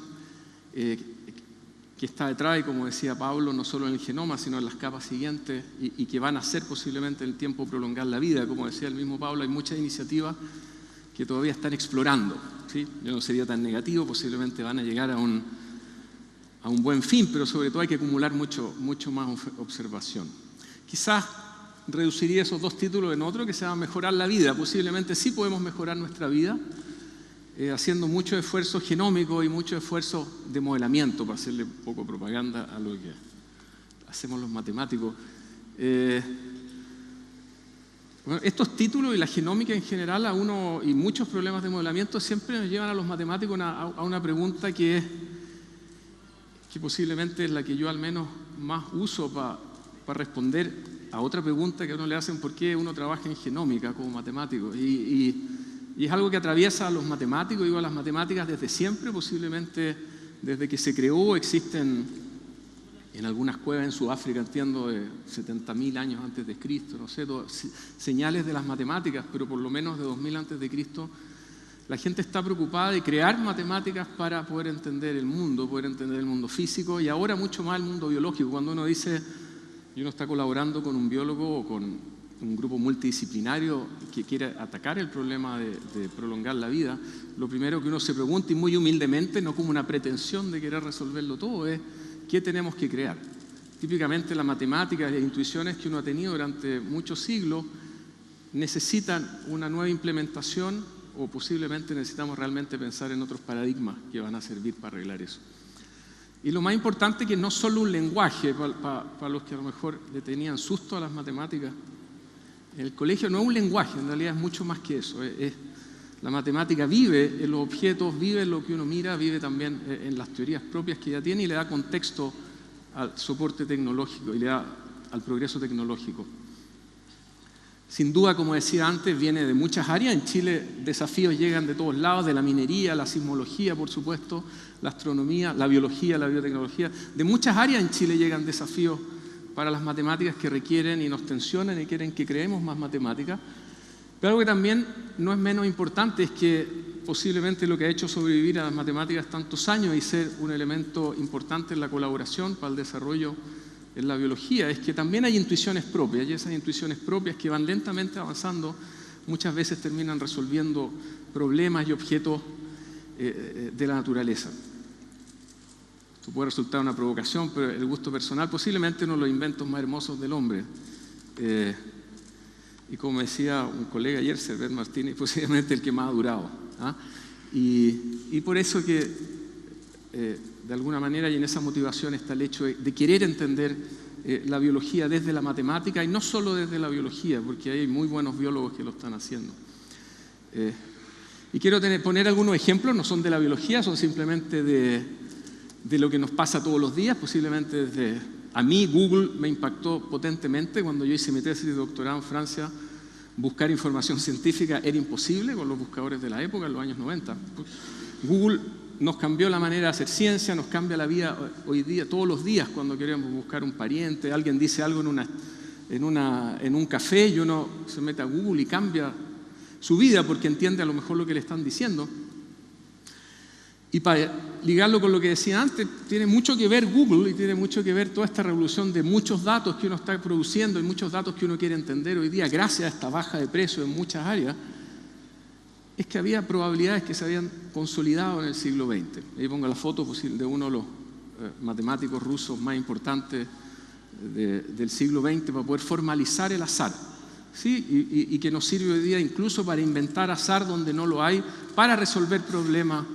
que está detrás, y como decía Pablo, no solo en el genoma, sino en las capas siguientes, y que van a hacer posiblemente en el tiempo prolongar la vida. Como decía el mismo Pablo, hay muchas iniciativas que todavía están explorando, ¿sí? Yo no sería tan negativo, posiblemente van a llegar a un buen fin, pero sobre todo hay que acumular mucho más observación. Quizás reduciría esos dos títulos en otro que se llama mejorar la vida. Posiblemente sí podemos mejorar nuestra vida, haciendo mucho esfuerzo genómico y mucho esfuerzo de modelamiento, para hacerle un poco propaganda a lo que hacemos los matemáticos. Bueno, estos títulos y la genómica en general y muchos problemas de modelamiento siempre nos llevan a los matemáticos a una pregunta que posiblemente es la que yo al menos más uso para responder a otra pregunta que a uno le hacen: ¿por qué uno trabaja en genómica como matemático? Y es algo que atraviesa a los matemáticos, a las matemáticas desde siempre, posiblemente desde que se creó. Existen en algunas cuevas en Sudáfrica, entiendo, de 70.000 años antes de Cristo, no sé, señales de las matemáticas, pero por lo menos de 2000 antes de Cristo, la gente está preocupada de crear matemáticas para poder entender el mundo físico, y ahora mucho más el mundo biológico. Cuando uno dice, y uno está colaborando con un biólogo o con un grupo multidisciplinario que quiere atacar el problema de prolongar la vida, lo primero que uno se pregunta, y muy humildemente, no como una pretensión de querer resolverlo todo, es ¿qué tenemos que crear? Típicamente las matemáticas y las intuiciones que uno ha tenido durante muchos siglos necesitan una nueva implementación, o posiblemente necesitamos realmente pensar en otros paradigmas que van a servir para arreglar eso. Y lo más importante es que no solo un lenguaje, para los que a lo mejor le tenían susto a las matemáticas, el colegio no es un lenguaje, en realidad es mucho más que eso. La matemática vive en los objetos, vive en lo que uno mira, vive también en las teorías propias que ya tiene, y le da contexto al soporte tecnológico y le da al progreso tecnológico. Sin duda, como decía antes, viene de muchas áreas. En Chile desafíos llegan de todos lados, de la minería, la sismología, por supuesto, la astronomía, la biología, la biotecnología. De muchas áreas en Chile llegan desafíos para las matemáticas que requieren y nos tensionan y quieren que creemos más matemáticas. Pero algo que también no es menos importante es que posiblemente lo que ha hecho sobrevivir a las matemáticas tantos años y ser un elemento importante en la colaboración para el desarrollo en la biología es que también hay intuiciones propias, y esas intuiciones propias que van lentamente avanzando muchas veces terminan resolviendo problemas y objetos de la naturaleza. Esto puede resultar una provocación, pero el gusto personal, posiblemente uno de los inventos más hermosos del hombre. Y como decía un colega ayer, Servet Martínez, posiblemente el que más ha durado. Y por eso que, de alguna manera, y en esa motivación está el hecho de querer entender la biología desde la matemática, y no solo desde la biología, porque hay muy buenos biólogos que lo están haciendo. Y quiero poner algunos ejemplos, no son de la biología, son simplemente de lo que nos pasa todos los días. Posiblemente a mí Google me impactó potentemente. Cuando yo hice mi tesis de doctorado en Francia, buscar información científica era imposible con los buscadores de la época, en los años 90. Google nos cambió la manera de hacer ciencia, nos cambia la vida hoy día, todos los días, cuando queremos buscar un pariente, alguien dice algo en un café, y uno se mete a Google y cambia su vida porque entiende a lo mejor lo que le están diciendo. Y para ligarlo con lo que decía antes, tiene mucho que ver Google y tiene mucho que ver toda esta revolución de muchos datos que uno está produciendo y muchos datos que uno quiere entender hoy día, gracias a esta baja de precios en muchas áreas, es que había probabilidades que se habían consolidado en el siglo XX. Ahí pongo la foto de uno de los matemáticos rusos más importantes del siglo XX para poder formalizar el azar, ¿sí? Y que nos sirve hoy día incluso para inventar azar donde no lo hay, para resolver problemas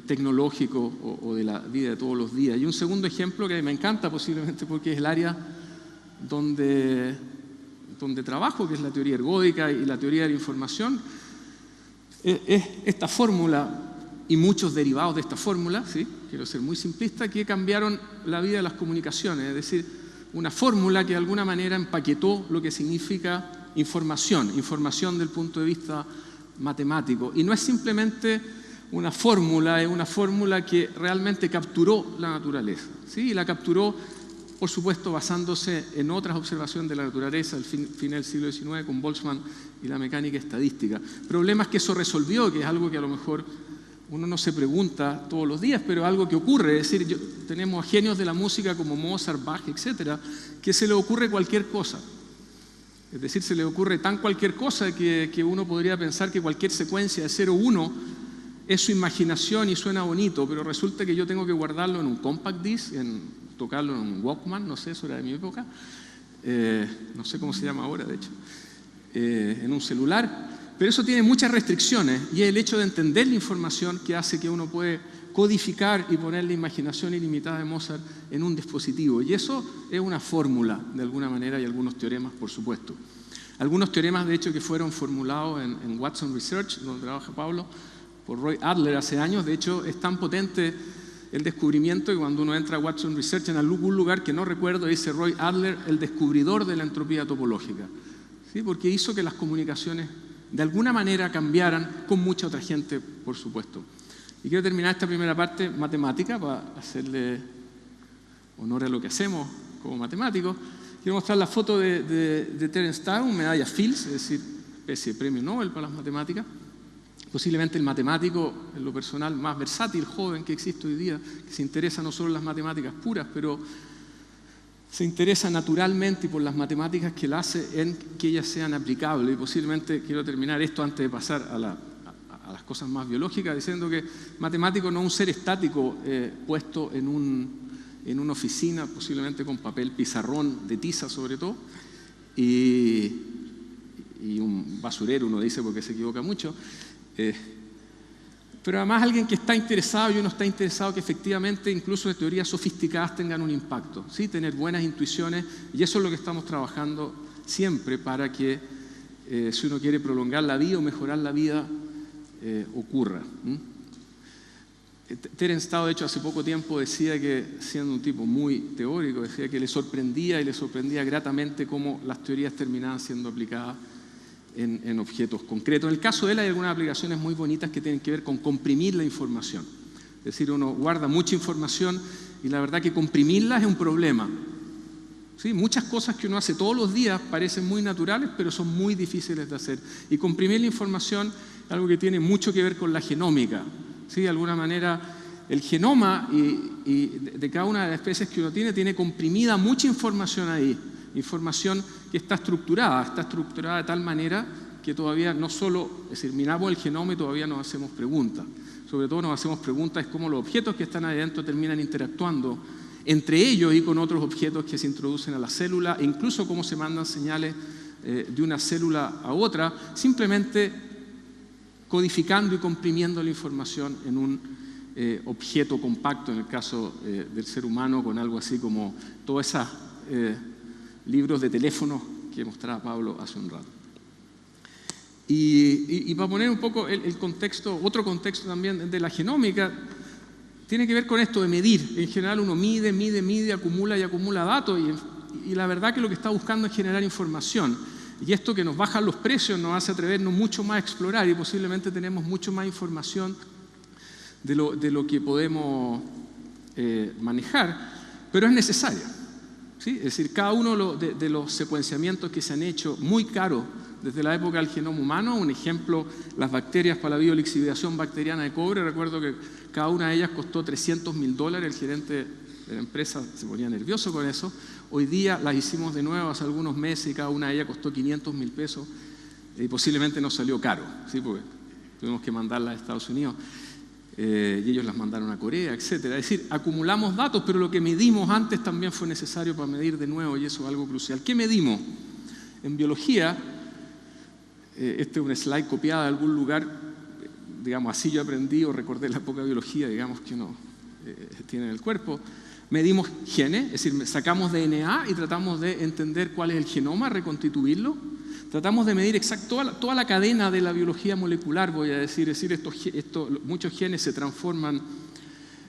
tecnológicos o de la vida de todos los días. Y un segundo ejemplo que me encanta, posiblemente porque es el área donde trabajo, que es la teoría ergódica y la teoría de la información, es esta fórmula y muchos derivados de esta fórmula, ¿sí? Quiero ser muy simplista, que cambiaron la vida de las comunicaciones. Es decir, una fórmula que de alguna manera empaquetó lo que significa información del punto de vista matemático. Y no es simplemente una fórmula, es una fórmula que realmente capturó la naturaleza, ¿sí? Y la capturó, por supuesto, basándose en otras observaciones de la naturaleza al fin del siglo XIX con Boltzmann y la mecánica estadística. Problemas que eso resolvió, que es algo que a lo mejor uno no se pregunta todos los días, pero algo que ocurre. Es decir, tenemos genios de la música como Mozart, Bach, etcétera, que se le ocurre cualquier cosa. Es decir, se le ocurre tan cualquier cosa que uno podría pensar que cualquier secuencia de 0-1 es su imaginación y suena bonito, pero resulta que yo tengo que guardarlo en un compact disc, tocarlo en un Walkman, no sé, eso era de mi época, no sé cómo se llama ahora, de hecho, en un celular. Pero eso tiene muchas restricciones y es el hecho de entender la información que hace que uno puede codificar y poner la imaginación ilimitada de Mozart en un dispositivo. Y eso es una fórmula, de alguna manera, y algunos teoremas, por supuesto. Algunos teoremas, de hecho, que fueron formulados en Watson Research, donde trabaja Pablo, por Roy Adler hace años. De hecho, es tan potente el descubrimiento que cuando uno entra a Watson Research, en algún lugar que no recuerdo, dice Roy Adler, el descubridor de la entropía topológica. ¿Sí? Porque hizo que las comunicaciones de alguna manera cambiaran con mucha otra gente, por supuesto. Y quiero terminar esta primera parte matemática para hacerle honor a lo que hacemos como matemáticos. Quiero mostrar la foto de Terence Tao, medalla Fields, es decir, especie de premio Nobel para las matemáticas. Posiblemente el matemático, en lo personal, más versátil, joven que existe hoy día, que se interesa no solo en las matemáticas puras, pero se interesa naturalmente por las matemáticas que él hace en que ellas sean aplicables. Y posiblemente quiero terminar esto antes de pasar a las cosas más biológicas, diciendo que matemático no es un ser estático puesto en una oficina, posiblemente con papel pizarrón de tiza sobre todo, y un basurero, uno dice porque se equivoca mucho. Pero además alguien que está interesado, y uno está interesado que efectivamente incluso de teorías sofisticadas tengan un impacto, ¿sí? Tener buenas intuiciones, y eso es lo que estamos trabajando siempre para que si uno quiere prolongar la vida o mejorar la vida, ocurra. Terence Tao, de hecho, hace poco tiempo decía que, siendo un tipo muy teórico, decía que le sorprendía gratamente cómo las teorías terminaban siendo aplicadas en objetos concretos. En el caso de él hay algunas aplicaciones muy bonitas que tienen que ver con comprimir la información. Es decir, uno guarda mucha información y la verdad que comprimirla es un problema. ¿Sí? Muchas cosas que uno hace todos los días parecen muy naturales, pero son muy difíciles de hacer. Y comprimir la información es algo que tiene mucho que ver con la genómica. ¿Sí? De alguna manera, el genoma y de cada una de las especies que uno tiene comprimida mucha información ahí. Información que está estructurada de tal manera que todavía no solo, es decir, miramos el genoma y todavía nos hacemos preguntas. Sobre todo nos hacemos preguntas de cómo los objetos que están ahí adentro terminan interactuando entre ellos y con otros objetos que se introducen a la célula, e incluso cómo se mandan señales de una célula a otra, simplemente codificando y comprimiendo la información en un objeto compacto, en el caso del ser humano, con algo así como todas esas libros de teléfono que mostraba Pablo hace un rato. Y para poner un poco el contexto, otro contexto también de la genómica, tiene que ver con esto de medir. En general uno mide, acumula y acumula datos, y la verdad que lo que está buscando es generar información. Y esto que nos bajan los precios nos hace atrevernos mucho más a explorar, y posiblemente tenemos mucho más información de lo que podemos manejar, pero es necesaria. ¿Sí? Es decir, cada uno de los secuenciamientos que se han hecho muy caros desde la época del genoma humano, un ejemplo, las bacterias para la biolixiviación bacteriana de cobre, recuerdo que cada una de ellas costó $300.000, el gerente de la empresa se ponía nervioso con eso. Hoy día las hicimos de nuevo hace algunos meses y cada una de ellas costó $500.000 y posiblemente nos salió caro, ¿sí? Porque tuvimos que mandarlas a Estados Unidos. Y ellos las mandaron a Corea, etc. Es decir, acumulamos datos, pero lo que medimos antes también fue necesario para medir de nuevo, y eso es algo crucial. ¿Qué medimos? En biología, este es un slide copiado de algún lugar, digamos, así yo aprendí o recordé la poca biología, digamos, que uno tiene en el cuerpo. Medimos genes, es decir, sacamos DNA y tratamos de entender cuál es el genoma, reconstituirlo. Tratamos de medir toda la cadena de la biología molecular, voy a decir. Es decir, muchos genes se transforman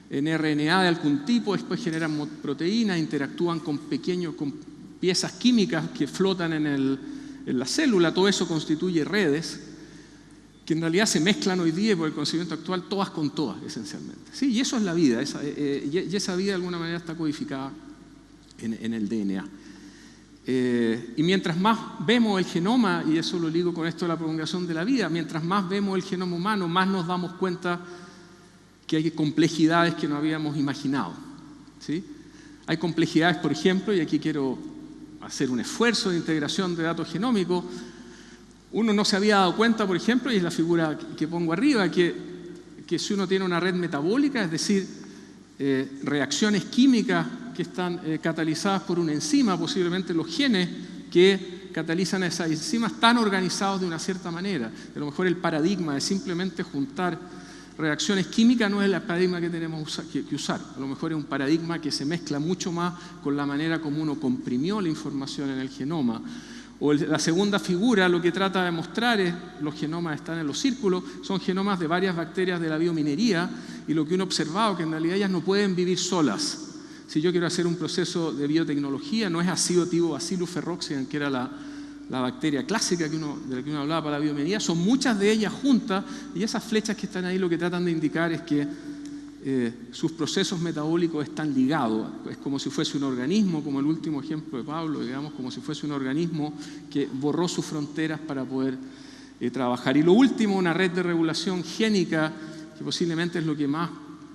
en RNA de algún tipo, después generan proteínas, interactúan con piezas químicas que flotan en la célula. Todo eso constituye redes que en realidad se mezclan hoy día, por el conocimiento actual, todas con todas, esencialmente. ¿Sí? Y eso es la vida, y esa vida de alguna manera está codificada en el DNA. Y mientras más vemos el genoma, y eso lo ligo con esto de la prolongación de la vida, mientras más vemos el genoma humano, más nos damos cuenta que hay complejidades que no habíamos imaginado, ¿sí? Hay complejidades, por ejemplo, y aquí quiero hacer un esfuerzo de integración de datos genómicos. Uno no se había dado cuenta, por ejemplo, y es la figura que pongo arriba, que si uno tiene una red metabólica, es decir, reacciones químicas que están catalizadas por una enzima, posiblemente los genes que catalizan a esas enzimas están organizados de una cierta manera. A lo mejor el paradigma de simplemente juntar reacciones químicas no es el paradigma que tenemos que usar. A lo mejor es un paradigma que se mezcla mucho más con la manera como uno comprimió la información en el genoma. O la segunda figura lo que trata de mostrar es, los genomas están en los círculos, son genomas de varias bacterias de la biominería, y lo que uno ha observado es que en realidad ellas no pueden vivir solas. Si yo quiero hacer un proceso de biotecnología, no es ácido Bacillus ferroxidans, que era la bacteria clásica de la que uno hablaba para la biominería, son muchas de ellas juntas, y esas flechas que están ahí lo que tratan de indicar es que sus procesos metabólicos están ligados. Es como si fuese un organismo, como el último ejemplo de Pablo, digamos, como si fuese un organismo que borró sus fronteras para poder trabajar. Y lo último, una red de regulación génica, que posiblemente es lo que más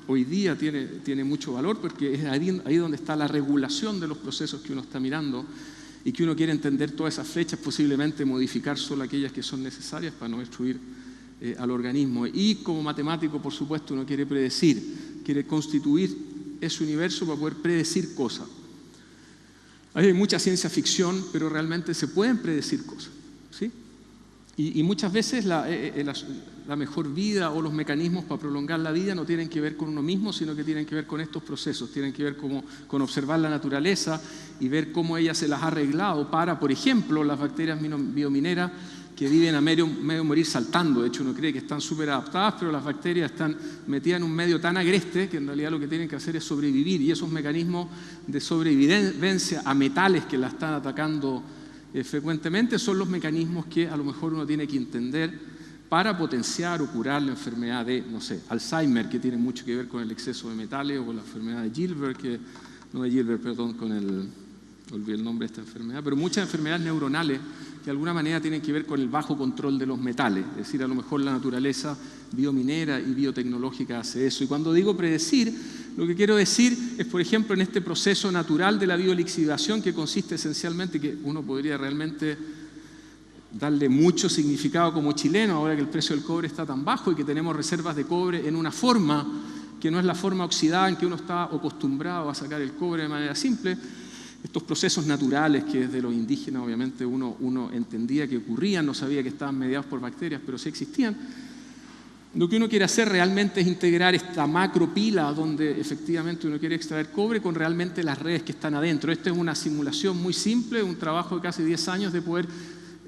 hoy día tiene mucho valor, porque es ahí donde está la regulación de los procesos que uno está mirando, y que uno quiere entender todas esas flechas, posiblemente modificar solo aquellas que son necesarias para no destruir al organismo. Y como matemático, por supuesto, uno quiere predecir, quiere constituir ese universo para poder predecir cosas. Hay mucha ciencia ficción, pero realmente se pueden predecir cosas, ¿sí? Y muchas veces la mejor vida o los mecanismos para prolongar la vida no tienen que ver con uno mismo, sino que tienen que ver con estos procesos, tienen que ver con observar la naturaleza y ver cómo ella se las ha arreglado para, por ejemplo, las bacterias biomineras que viven a medio morir saltando. De hecho, uno cree que están súper adaptadas, pero las bacterias están metidas en un medio tan agreste que en realidad lo que tienen que hacer es sobrevivir, y esos mecanismos de sobrevivencia a metales que la están atacando frecuentemente son los mecanismos que a lo mejor uno tiene que entender para potenciar o curar la enfermedad de, no sé, Alzheimer, que tiene mucho que ver con el exceso de metales, o con la enfermedad de Gilbert, olvidé el nombre de esta enfermedad, pero muchas enfermedades neuronales que de alguna manera tienen que ver con el bajo control de los metales. Es decir, a lo mejor la naturaleza biominera y biotecnológica hace eso. Y cuando digo predecir, lo que quiero decir es, por ejemplo, en este proceso natural de la biolixidación, que consiste esencialmente, que uno podría realmente darle mucho significado como chileno, ahora que el precio del cobre está tan bajo y que tenemos reservas de cobre en una forma que no es la forma oxidada en que uno está acostumbrado a sacar el cobre de manera simple. Estos procesos naturales que desde los indígenas obviamente uno entendía que ocurrían, no sabía que estaban mediados por bacterias, pero sí existían. Lo que uno quiere hacer realmente es integrar esta macropila donde efectivamente uno quiere extraer cobre con realmente las redes que están adentro. Esta es una simulación muy simple, un trabajo de casi 10 años de poder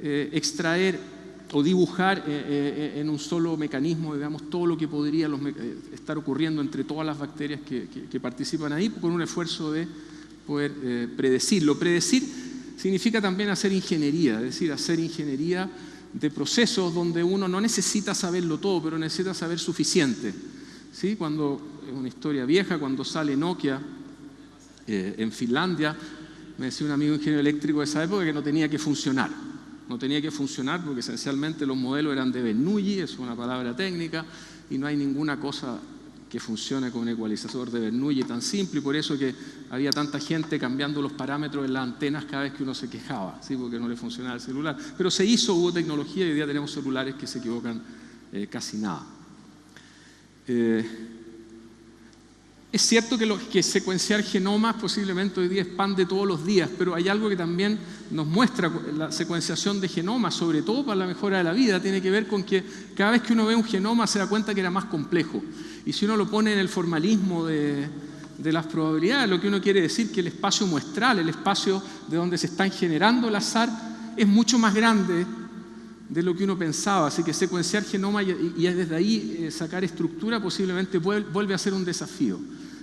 extraer o dibujar en un solo mecanismo, digamos, todo lo que podría estar ocurriendo entre todas las bacterias que participan ahí, con un esfuerzo de poder predecirlo. Predecir significa también hacer ingeniería, es decir, hacer ingeniería de procesos donde uno no necesita saberlo todo, pero necesita saber suficiente, ¿sí? Cuando, es una historia vieja, cuando sale Nokia en Finlandia, me decía un amigo ingeniero eléctrico de esa época que no tenía que funcionar. No tenía que funcionar porque esencialmente los modelos eran de Bernoulli, es una palabra técnica, y no hay ninguna cosa que funcione con un ecualizador de Bernoulli tan simple, y por eso que había tanta gente cambiando los parámetros en las antenas cada vez que uno se quejaba, ¿sí? Porque no le funcionaba el celular. Pero se hizo, hubo tecnología, y hoy día tenemos celulares que se equivocan casi nada. Es cierto que secuenciar genomas posiblemente hoy día es pan de todos los días, pero hay algo que también nos muestra la secuenciación de genomas, sobre todo para la mejora de la vida, tiene que ver con que cada vez que uno ve un genoma se da cuenta que era más complejo. Y si uno lo pone en el formalismo de las probabilidades, lo que uno quiere decir que el espacio muestral, el espacio de donde se están generando el azar, es mucho más grande de lo que uno pensaba. Así que secuenciar genoma y desde ahí sacar estructura posiblemente vuelve a ser un desafío.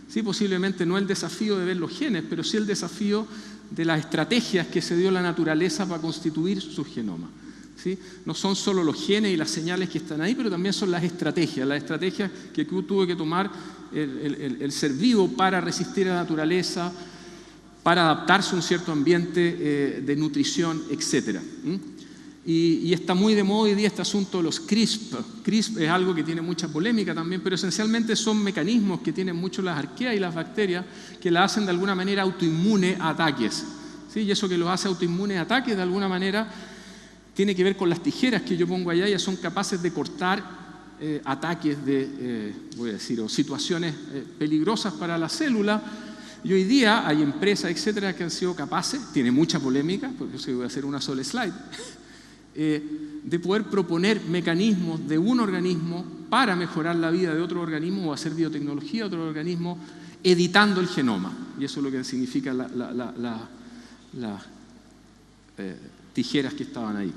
Sí, posiblemente no el desafío de ver los genes, pero sí el desafío de las estrategias que se dio la naturaleza para constituir sus genomas. ¿Sí? No son solo los genes y las señales que están ahí, pero también son las estrategias que tuvo que tomar el ser vivo para resistir a la naturaleza, para adaptarse a un cierto ambiente de nutrición, etc. Y está muy de moda hoy día este asunto de los CRISP. CRISP es algo que tiene mucha polémica también, pero esencialmente son mecanismos que tienen mucho las arqueas y las bacterias que la hacen de alguna manera autoinmune a ataques. ¿Sí? Y eso que los hace autoinmune a ataques de alguna manera tiene que ver con las tijeras que yo pongo allá. Ellas son capaces de cortar ataques de, voy a decir, o situaciones peligrosas para la célula. Y hoy día hay empresas, etcétera, que han sido capaces, tiene mucha polémica, porque yo voy a hacer una sola slide, de poder proponer mecanismos de un organismo para mejorar la vida de otro organismo o hacer biotecnología de otro organismo editando el genoma. Y eso es lo que significa las tijeras que estaban ahí.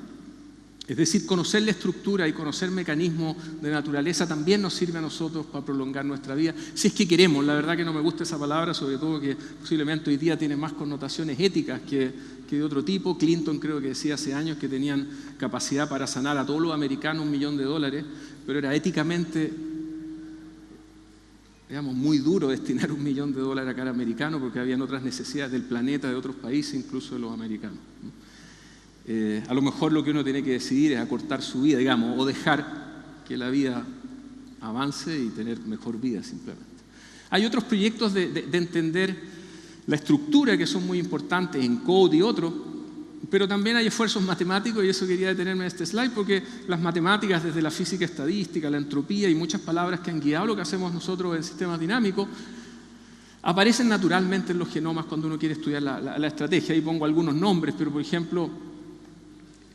Es decir, conocer la estructura y conocer mecanismos de naturaleza también nos sirve a nosotros para prolongar nuestra vida, si es que queremos. La verdad que no me gusta esa palabra, sobre todo que posiblemente hoy día tiene más connotaciones éticas que de otro tipo. Clinton creo que decía hace años que tenían capacidad para sanar a todos los americanos $1 millón, pero era éticamente, digamos, muy duro destinar $1 millón a cada americano porque habían otras necesidades del planeta, de otros países, incluso de los americanos. A lo mejor lo que uno tiene que decidir es acortar su vida, digamos, o dejar que la vida avance y tener mejor vida simplemente. Hay otros proyectos de entender la estructura que son muy importantes en Code y otros, pero también hay esfuerzos matemáticos, y eso quería detenerme en este slide, porque las matemáticas, desde la física estadística, la entropía y muchas palabras que han guiado lo que hacemos nosotros en sistemas dinámicos, aparecen naturalmente en los genomas cuando uno quiere estudiar la estrategia. Ahí pongo algunos nombres, pero por ejemplo,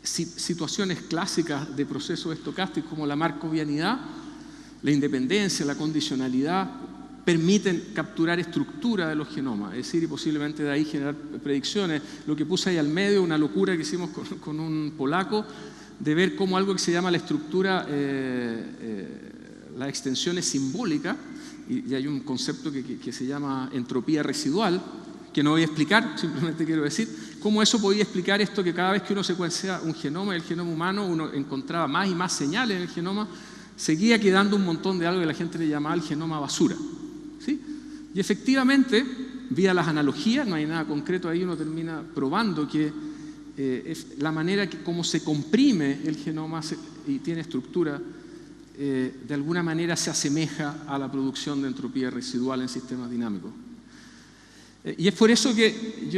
situaciones clásicas de procesos estocásticos como la markovianidad, la independencia, la condicionalidad, permiten capturar estructura de los genomas, es decir, y posiblemente de ahí generar predicciones. Lo que puse ahí al medio, una locura que hicimos con un polaco, de ver cómo algo que se llama la estructura, la extensión es simbólica, y hay un concepto que se llama entropía residual, que no voy a explicar, simplemente quiero decir cómo eso podía explicar esto, que cada vez que uno secuencia un genoma, el genoma humano, uno encontraba más y más señales en el genoma, seguía quedando un montón de algo que la gente le llamaba el genoma basura. ¿Sí? Y efectivamente, vía las analogías, no hay nada concreto ahí, uno termina probando que la manera que como se comprime el genoma y tiene estructura, de alguna manera se asemeja a la producción de entropía residual en sistemas dinámicos. Y es por eso que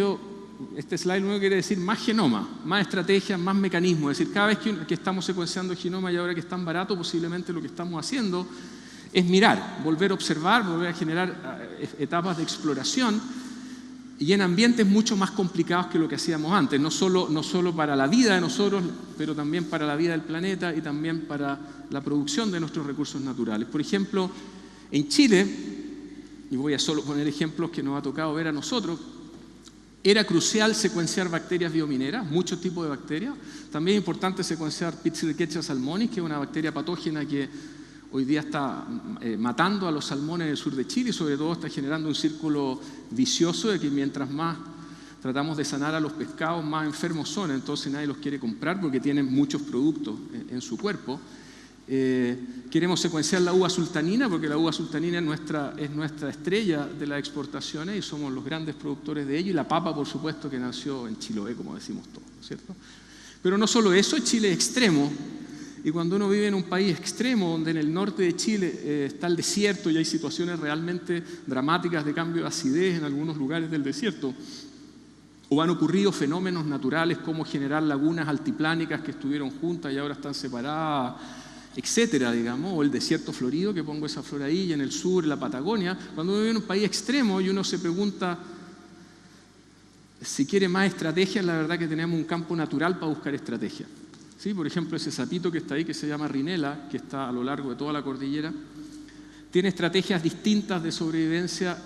este slide luego quiere decir más genoma, más estrategias, más mecanismos. Es decir, cada vez que estamos secuenciando el genoma y ahora que es tan barato, posiblemente lo que estamos haciendo es mirar, volver a observar, volver a generar etapas de exploración, y en ambientes mucho más complicados que lo que hacíamos antes, no solo para la vida de nosotros, pero también para la vida del planeta y también para la producción de nuestros recursos naturales. Por ejemplo, en Chile, y voy a solo poner ejemplos que nos ha tocado ver a nosotros, era crucial secuenciar bacterias biomineras, muchos tipos de bacterias. También es importante secuenciar Pizziricchia salmonis, que es una bacteria patógena que hoy día está matando a los salmones en el sur de Chile, y sobre todo está generando un círculo vicioso de que mientras más tratamos de sanar a los pescados, más enfermos son, entonces nadie los quiere comprar porque tienen muchos productos en su cuerpo. Queremos secuenciar la uva sultanina, porque la uva sultanina es nuestra estrella de las exportaciones y somos los grandes productores de ello, y la papa, por supuesto, que nació en Chiloé, como decimos todos, ¿cierto? Pero no solo eso, Chile es extremo. Y cuando uno vive en un país extremo, donde en el norte de Chile está el desierto y hay situaciones realmente dramáticas de cambio de acidez en algunos lugares del desierto, o han ocurrido fenómenos naturales como generar lagunas altiplánicas que estuvieron juntas y ahora están separadas, etcétera, digamos, o el desierto florido, que pongo esa flor ahí, y en el sur, la Patagonia. Cuando uno vive en un país extremo y uno se pregunta si quiere más estrategias, la verdad que tenemos un campo natural para buscar estrategias. ¿Sí? Por ejemplo, ese sapito que está ahí, que se llama Rinella, que está a lo largo de toda la cordillera, tiene estrategias distintas de sobrevivencia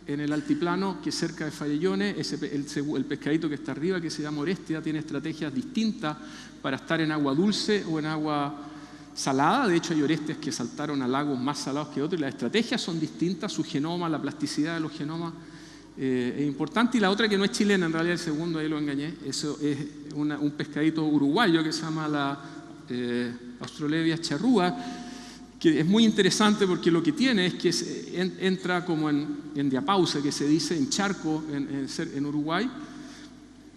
en el altiplano que cerca de Farellones. El pescadito que está arriba, que se llama Orestia, tiene estrategias distintas para estar en agua dulce o en agua salada. De hecho, hay orestias que saltaron a lagos más salados que otros, y las estrategias son distintas, su genoma, la plasticidad de los genomas es importante. Y la otra, que no es chilena, en realidad el segundo, ahí lo engañé, eso es un pescadito uruguayo que se llama la Austrolevia charrúa, que es muy interesante porque lo que tiene es que entra como en diapausa, que se dice, en charco en Uruguay,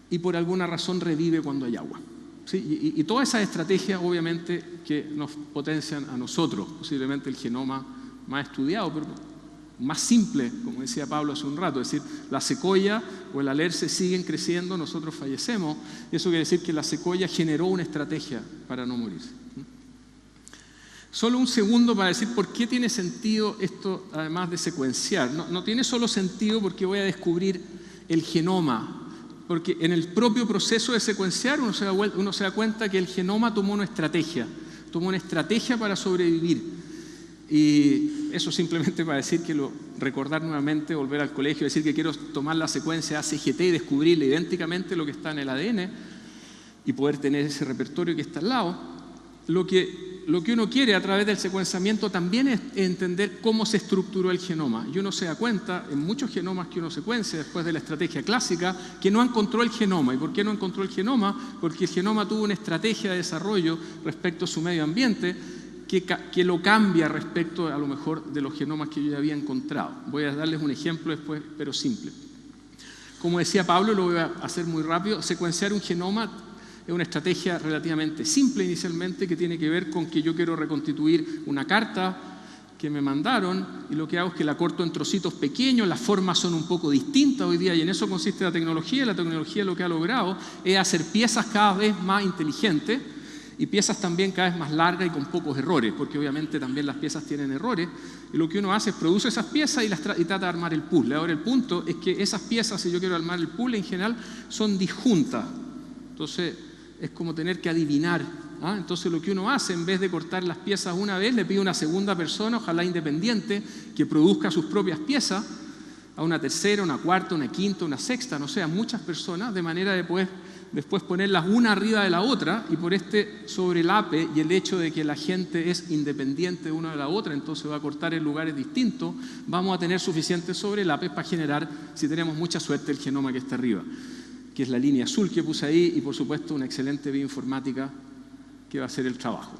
y por alguna razón revive cuando hay agua. ¿sí? Y todas esas estrategias, obviamente, que nos potencian a nosotros, posiblemente el genoma más estudiado, pero más simple, como decía Pablo hace un rato, es decir, la secuoya o el alerce siguen creciendo, nosotros fallecemos, y eso quiere decir que la secuoya generó una estrategia para no morirse. Solo un segundo para decir por qué tiene sentido esto, además de secuenciar. No tiene solo sentido porque voy a descubrir el genoma, porque en el propio proceso de secuenciar uno se da cuenta que el genoma tomó una estrategia para sobrevivir. Y eso simplemente para decir que recordar nuevamente, volver al colegio, decir que quiero tomar la secuencia ACGT y descubrirle idénticamente lo que está en el ADN y poder tener ese repertorio que está al lado. Lo que uno quiere a través del secuenciamiento también es entender cómo se estructuró el genoma. Y uno se da cuenta, en muchos genomas que uno secuencia después de la estrategia clásica, que no encontró el genoma. ¿Y por qué no encontró el genoma? Porque el genoma tuvo una estrategia de desarrollo respecto a su medio ambiente que lo cambia respecto a lo mejor de los genomas que yo ya había encontrado. Voy a darles un ejemplo después, pero simple. Como decía Pablo, lo voy a hacer muy rápido, secuenciar un genoma es una estrategia relativamente simple inicialmente que tiene que ver con que yo quiero reconstituir una carta que me mandaron y lo que hago es que la corto en trocitos pequeños, las formas son un poco distintas hoy día y en eso consiste la tecnología. La tecnología lo que ha logrado es hacer piezas cada vez más inteligentes y piezas también cada vez más largas y con pocos errores, porque obviamente también las piezas tienen errores y lo que uno hace es produce esas piezas y trata de armar el puzzle. Ahora el punto es que esas piezas, si yo quiero armar el puzzle en general, son disjuntas. Entonces es como tener que adivinar. Entonces lo que uno hace, en vez de cortar las piezas una vez, le pide a una segunda persona, ojalá independiente, que produzca sus propias piezas, a una tercera, una cuarta, una quinta, una sexta, no sé, a muchas personas, de manera de poder después ponerlas una arriba de la otra, y por este sobrelape y el hecho de que la gente es independiente de una de la otra, entonces va a cortar en lugares distintos, vamos a tener suficientes sobrelapes para generar, si tenemos mucha suerte, el genoma que está arriba, que es la línea azul que puse ahí, y por supuesto una excelente bioinformática que va a hacer el trabajo.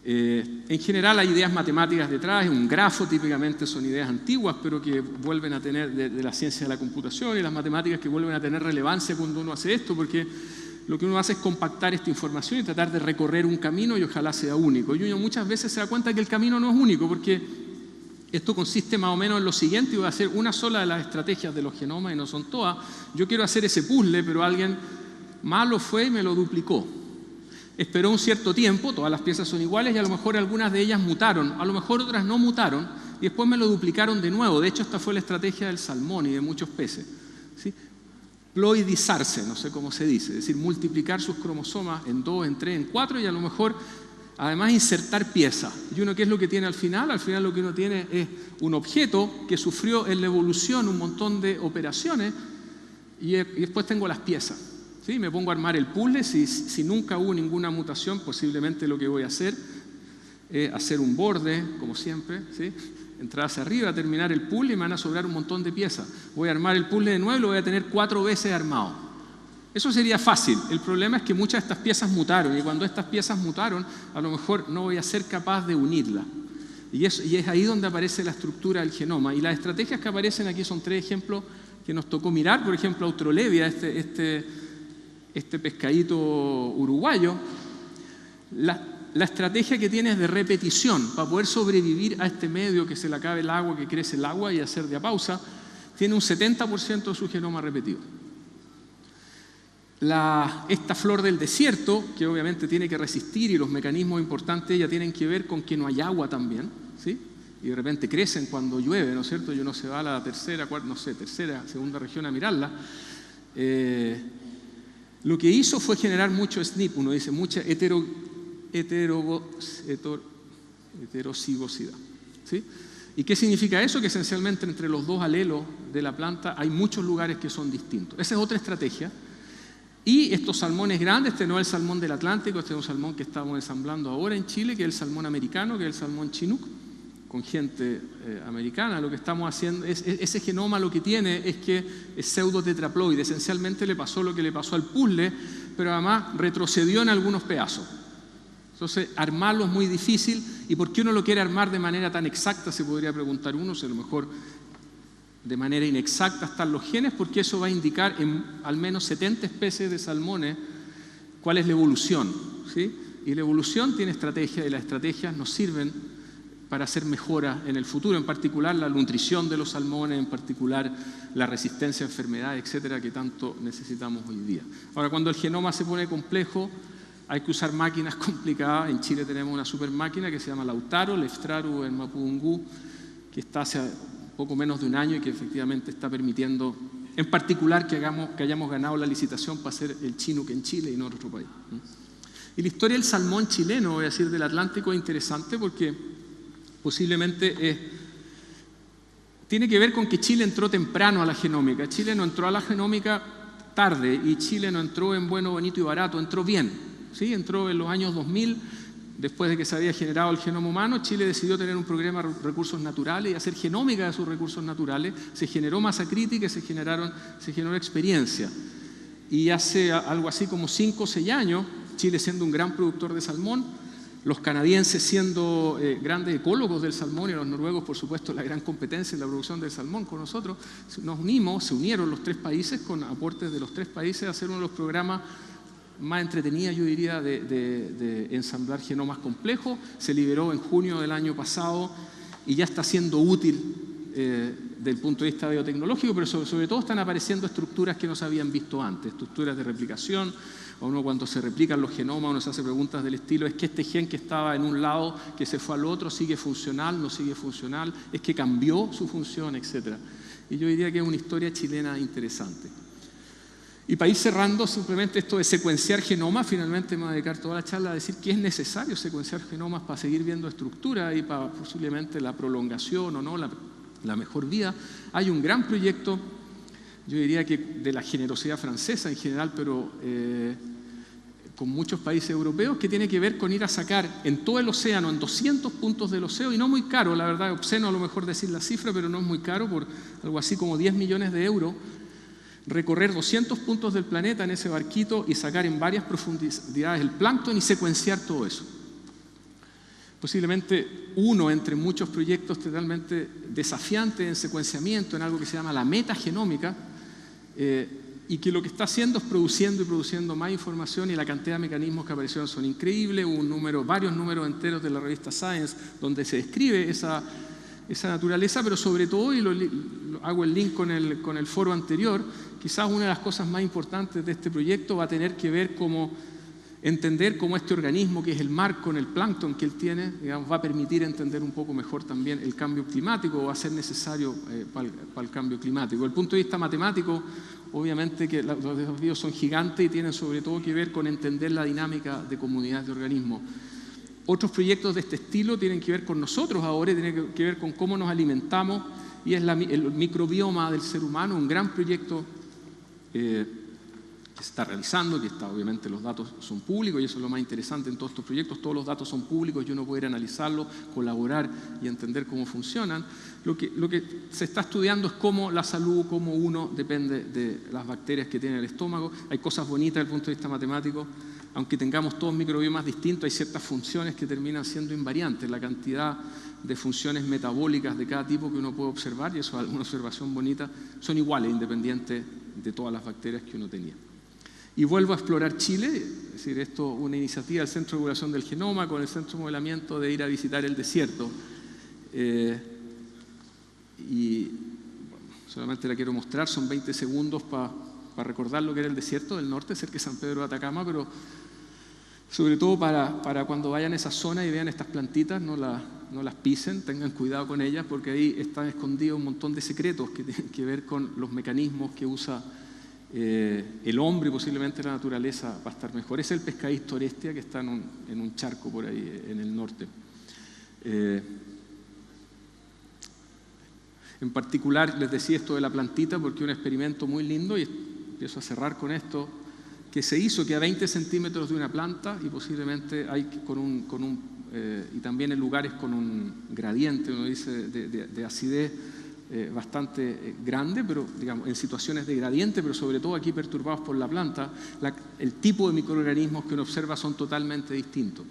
En general hay ideas matemáticas detrás, un grafo típicamente son ideas antiguas, pero que vuelven a tener de la ciencia de la computación y las matemáticas que vuelven a tener relevancia cuando uno hace esto, porque lo que uno hace es compactar esta información y tratar de recorrer un camino y ojalá sea único. Y uno muchas veces se da cuenta que el camino no es único, porque esto consiste más o menos en lo siguiente, y voy a hacer una sola de las estrategias de los genomas y no son todas. Yo quiero hacer ese puzzle, pero alguien malo fue y me lo duplicó. Esperó un cierto tiempo, todas las piezas son iguales y a lo mejor algunas de ellas mutaron, a lo mejor otras no mutaron y después me lo duplicaron de nuevo. De hecho, esta fue la estrategia del salmón y de muchos peces, ¿sí? Ploidizarse, no sé cómo se dice, es decir, multiplicar sus cromosomas en 2, en 3, en 4 y a lo mejor además insertar piezas. ¿Y uno qué es lo que tiene al final? Al final lo que uno tiene es un objeto que sufrió en la evolución un montón de operaciones y después tengo las piezas. ¿Sí? Me pongo a armar el puzzle, si nunca hubo ninguna mutación, posiblemente lo que voy a hacer es hacer un borde, como siempre, ¿sí? Entrar hacia arriba, terminar el puzzle y me van a sobrar un montón de piezas. Voy a armar el puzzle de nuevo y lo voy a tener 4 veces armado. Eso sería fácil. El problema es que muchas de estas piezas mutaron y cuando estas piezas mutaron, a lo mejor no voy a ser capaz de unirlas. Y es ahí donde aparece la estructura del genoma. Y las estrategias que aparecen aquí son 3 ejemplos que nos tocó mirar. Por ejemplo, Austrolevia, este pescadito uruguayo, la estrategia que tiene es de repetición para poder sobrevivir a este medio que se le acabe el agua, que crece el agua y hacer diapausa, tiene un 70% de su genoma repetido. Esta flor del desierto, que obviamente tiene que resistir y los mecanismos importantes de ella tienen que ver con que no hay agua también, ¿sí? Y de repente crecen cuando llueve, ¿no es cierto? Y uno se va a la tercera, cuarta, no sé, tercera, segunda región a mirarla. Lo que hizo fue generar mucho SNP, uno dice, mucha heterocigosidad. ¿Sí? ¿Y qué significa eso? Que esencialmente entre los 2 alelos de la planta hay muchos lugares que son distintos. Esa es otra estrategia. Y estos salmones grandes, este no es el salmón del Atlántico, este es un salmón que estamos ensamblando ahora en Chile, que es el salmón americano, que es el salmón chinook, con gente americana. Lo que estamos haciendo ese genoma lo que tiene es que es pseudotetraploide. Esencialmente le pasó lo que le pasó al puzzle, pero además retrocedió en algunos pedazos. Entonces, armarlo es muy difícil. ¿Y por qué uno lo quiere armar de manera tan exacta? Se podría preguntar uno, si a lo mejor de manera inexacta están los genes, porque eso va a indicar en al menos 70 especies de salmones ¿Cuál es la evolución? ¿Sí? Y la evolución tiene estrategias, y las estrategias nos sirven para hacer mejoras en el futuro, en particular la nutrición de los salmones, en particular la resistencia a enfermedades, etcétera, que tanto necesitamos hoy día. Ahora, cuando el genoma se pone complejo, hay que usar máquinas complicadas. En Chile tenemos una super máquina que se llama Lautaro, Leftraru en Mapudungú, que está hace poco menos de un año y que efectivamente está permitiendo, en particular, que hayamos ganado la licitación para hacer el Chinook en Chile y no en otro país. Y la historia del salmón chileno, voy a decir, del Atlántico, es interesante porque posiblemente tiene que ver con que Chile entró temprano a la genómica. Chile no entró a la genómica tarde y Chile no entró en bueno, bonito y barato, entró bien. ¿Sí? Entró en los años 2000, después de que se había generado el genoma humano. Chile decidió tener un programa de recursos naturales y hacer genómica de sus recursos naturales. Se generó masa crítica y se generó experiencia. Y hace algo así como 5 o 6 años, Chile siendo un gran productor de salmón, los canadienses siendo grandes ecólogos del salmón y los noruegos, por supuesto, la gran competencia en la producción del salmón con nosotros, se unieron los 3 países con aportes de los 3 países a hacer uno de los programas más entretenidas, yo diría, de ensamblar genomas complejos. Se liberó en junio del año pasado y ya está siendo útil desde el punto de vista biotecnológico, pero sobre todo están apareciendo estructuras que no se habían visto antes, estructuras de replicación. Uno cuando se replican los genomas, uno se hace preguntas del estilo, ¿es que este gen que estaba en un lado, que se fue al otro, sigue funcional, no sigue funcional? ¿Es que cambió su función, etcétera? Y yo diría que es una historia chilena interesante. Y para ir cerrando, simplemente esto de secuenciar genomas, finalmente me voy a dedicar toda la charla a decir que es necesario secuenciar genomas para seguir viendo estructura y para posiblemente la prolongación o no, la mejor vida. Hay un gran proyecto, yo diría que de la generosidad francesa en general, pero con muchos países europeos, que tiene que ver con ir a sacar en todo el océano, en 200 puntos del océano, y no muy caro, la verdad, obsceno a lo mejor decir la cifra, pero no es muy caro, por algo así como 10 millones de euros, recorrer 200 puntos del planeta en ese barquito y sacar en varias profundidades el plancton y secuenciar todo eso. Posiblemente uno entre muchos proyectos totalmente desafiantes en secuenciamiento, en algo que se llama la metagenómica, y que lo que está haciendo es produciendo y produciendo más información, y la cantidad de mecanismos que aparecieron son increíbles. Hubo varios números enteros de la revista Science donde se describe esa naturaleza, pero sobre todo, y hago el link con el foro anterior, quizás una de las cosas más importantes de este proyecto va a tener que ver cómo entender cómo este organismo, que es el mar con el plancton que él tiene, digamos, va a permitir entender un poco mejor también el cambio climático, o va a ser necesario para el cambio climático. Desde el punto de vista matemático, obviamente que los desafíos son gigantes y tienen sobre todo que ver con entender la dinámica de comunidades de organismos. Otros proyectos de este estilo tienen que ver con nosotros ahora, tienen que ver con cómo nos alimentamos, y es el microbioma del ser humano, un gran proyecto que se está realizando, que está, obviamente los datos son públicos, y eso es lo más interesante en todos estos proyectos. Todos los datos son públicos y uno puede ir a analizarlos, colaborar y entender cómo funcionan. Lo que se está estudiando es cómo la salud, cómo uno depende de las bacterias que tiene el estómago. Hay cosas bonitas desde el punto de vista matemático. Aunque tengamos todos microbiomas distintos, hay ciertas funciones que terminan siendo invariantes. La cantidad de funciones metabólicas de cada tipo que uno puede observar, y eso es una observación bonita, son iguales, independientes de todas las bacterias que uno tenía. Y vuelvo a explorar Chile, es decir, esto es una iniciativa del Centro de Regulación del Genoma con el Centro de Modelamiento de ir a visitar el desierto. Y bueno, solamente la quiero mostrar, son 20 segundos para recordar lo que era el desierto del norte, cerca de San Pedro de Atacama, pero sobre todo para cuando vayan a esa zona y vean estas plantitas, no las pisen, tengan cuidado con ellas, porque ahí están escondidos un montón de secretos que tienen que ver con los mecanismos que usa el hombre y posiblemente la naturaleza para estar mejor. Es el pescadito Orestia, que está en un charco por ahí en el norte. En particular les decía esto de la plantita porque es un experimento muy lindo, y empiezo a cerrar con esto, que se hizo que a 20 centímetros de una planta, y posiblemente hay y también en lugares con un gradiente, uno dice, de acidez bastante grande, pero digamos en situaciones de gradiente, pero sobre todo aquí perturbados por la planta, el tipo de microorganismos que uno observa son totalmente distintos.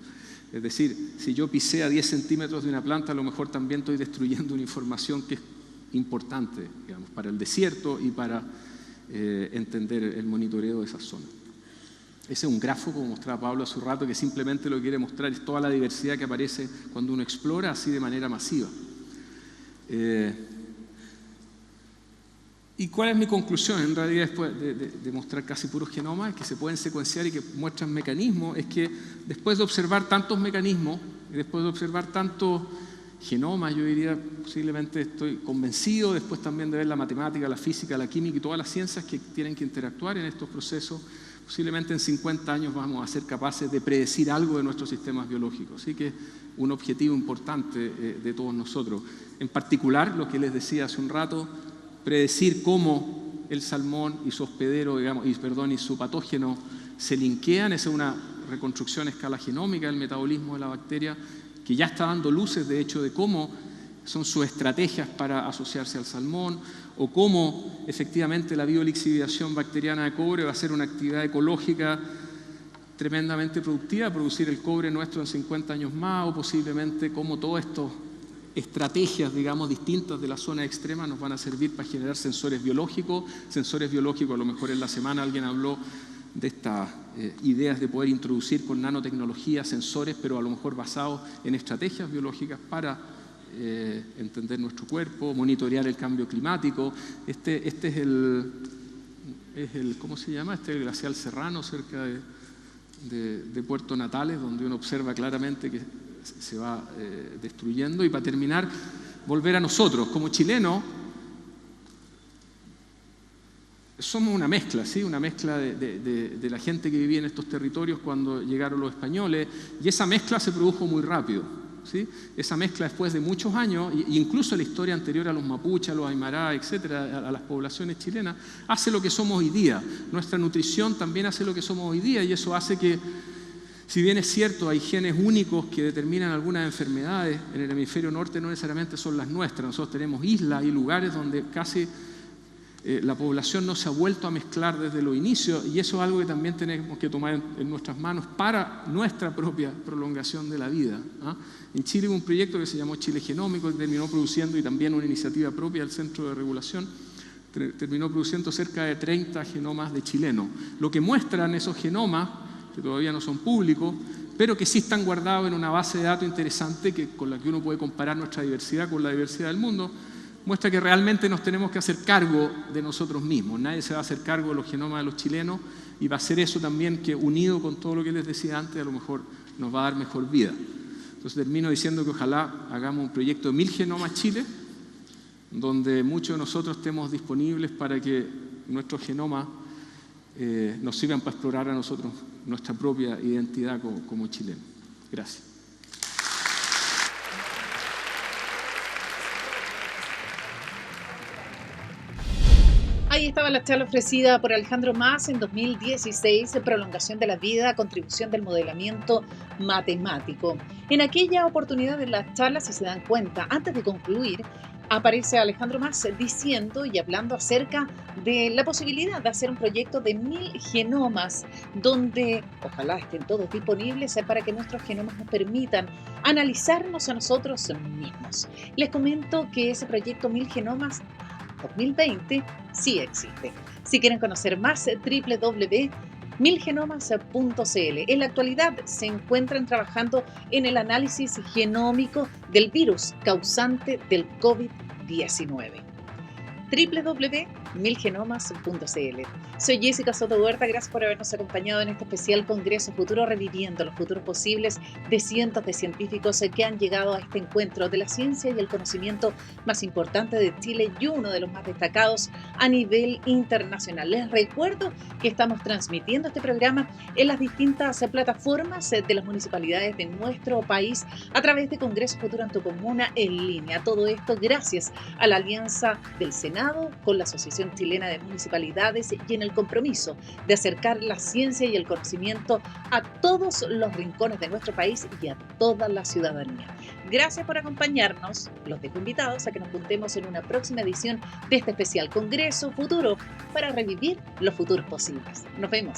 Es decir, si yo pisé a 10 centímetros de una planta, a lo mejor también estoy destruyendo una información que es importante, digamos, para el desierto y para entender el monitoreo de esa zona. Ese es un grafo, como mostraba Pablo hace un rato, que simplemente lo que quiere mostrar es toda la diversidad que aparece cuando uno explora así de manera masiva. ¿Y cuál es mi conclusión? En realidad, después de mostrar casi puros genomas que se pueden secuenciar y que muestran mecanismos, es que después de observar tantos mecanismos, y después de observar tantos genomas, yo diría, posiblemente estoy convencido, después también de ver la matemática, la física, la química y todas las ciencias que tienen que interactuar en estos procesos, posiblemente en 50 años vamos a ser capaces de predecir algo de nuestros sistemas biológicos. Así que un objetivo importante de todos nosotros. En particular, lo que les decía hace un rato, predecir cómo el salmón y su hospedero, digamos, y su patógeno se linkean. Esa es una reconstrucción a escala genómica del metabolismo de la bacteria, que ya está dando luces, de hecho, de cómo son sus estrategias para asociarse al salmón, o cómo efectivamente la biolixiviación bacteriana de cobre va a ser una actividad ecológica tremendamente productiva, producir el cobre nuestro en 50 años más, o posiblemente cómo todas estas estrategias, digamos, distintas de la zona extrema nos van a servir para generar sensores biológicos. Sensores biológicos, a lo mejor en la semana alguien habló de estas ideas de poder introducir con nanotecnología sensores, pero a lo mejor basados en estrategias biológicas para entender nuestro cuerpo, monitorear el cambio climático. Este es el ¿cómo se llama? Este es el glacial Serrano, cerca de Puerto Natales, donde uno observa claramente que se va destruyendo. Y para terminar, volver a nosotros. Como chilenos, somos una mezcla, ¿sí? Una mezcla de la gente que vivía en estos territorios cuando llegaron los españoles, y esa mezcla se produjo muy rápido, ¿sí? Esa mezcla después de muchos años, e incluso la historia anterior a los mapuches, a los aymara, etcétera, a las poblaciones chilenas, hace lo que somos hoy día. Nuestra nutrición también hace lo que somos hoy día, y eso hace que, si bien es cierto, hay genes únicos que determinan algunas enfermedades, en el hemisferio norte no necesariamente son las nuestras. Nosotros tenemos islas y lugares donde casi la población no se ha vuelto a mezclar desde los inicios, y eso es algo que también tenemos que tomar en nuestras manos para nuestra propia prolongación de la vida. En Chile hubo un proyecto que se llamó Chile Genómico, que terminó produciendo, y también una iniciativa propia del Centro de Regulación, terminó produciendo cerca de 30 genomas de chilenos. Lo que muestran esos genomas, que todavía no son públicos, pero que sí están guardados en una base de datos interesante con la que uno puede comparar nuestra diversidad con la diversidad del mundo, muestra que realmente nos tenemos que hacer cargo de nosotros mismos. Nadie se va a hacer cargo de los genomas de los chilenos, y va a ser eso también que, unido con todo lo que les decía antes, a lo mejor nos va a dar mejor vida. Entonces termino diciendo que ojalá hagamos un proyecto de 1000 genomas Chile, donde muchos de nosotros estemos disponibles para que nuestros genomas nos sirvan para explorar a nosotros nuestra propia identidad como chilenos. Gracias. Ahí estaba la charla ofrecida por Alejandro Mas en 2016, prolongación de la vida, contribución del modelamiento matemático. En aquella oportunidad de la charla, si se dan cuenta, antes de concluir, aparece Alejandro Mas diciendo y hablando acerca de la posibilidad de hacer un proyecto de 1000 genomas, donde ojalá estén todos disponibles para que nuestros genomas nos permitan analizarnos a nosotros mismos. Les comento que ese proyecto 1000 genomas 2020 sí existe. Si quieren conocer más, www.milgenomas.cl. En la actualidad se encuentran trabajando en el análisis genómico del virus causante del COVID-19. www.milgenomas.cl. Soy Jessica Soto Huerta, gracias por habernos acompañado en este especial Congreso Futuro, reviviendo los futuros posibles de cientos de científicos que han llegado a este encuentro de la ciencia y el conocimiento más importante de Chile y uno de los más destacados a nivel internacional. Les recuerdo que estamos transmitiendo este programa en las distintas plataformas de las municipalidades de nuestro país a través de Congreso Futuro en tu Comuna en línea. Todo esto gracias a la alianza del Senado con la Asociación Chilena de Municipalidades y en el compromiso de acercar la ciencia y el conocimiento a todos los rincones de nuestro país y a toda la ciudadanía. Gracias por acompañarnos. Los dejo invitados a que nos juntemos en una próxima edición de este especial Congreso Futuro para revivir los futuros posibles. Nos vemos.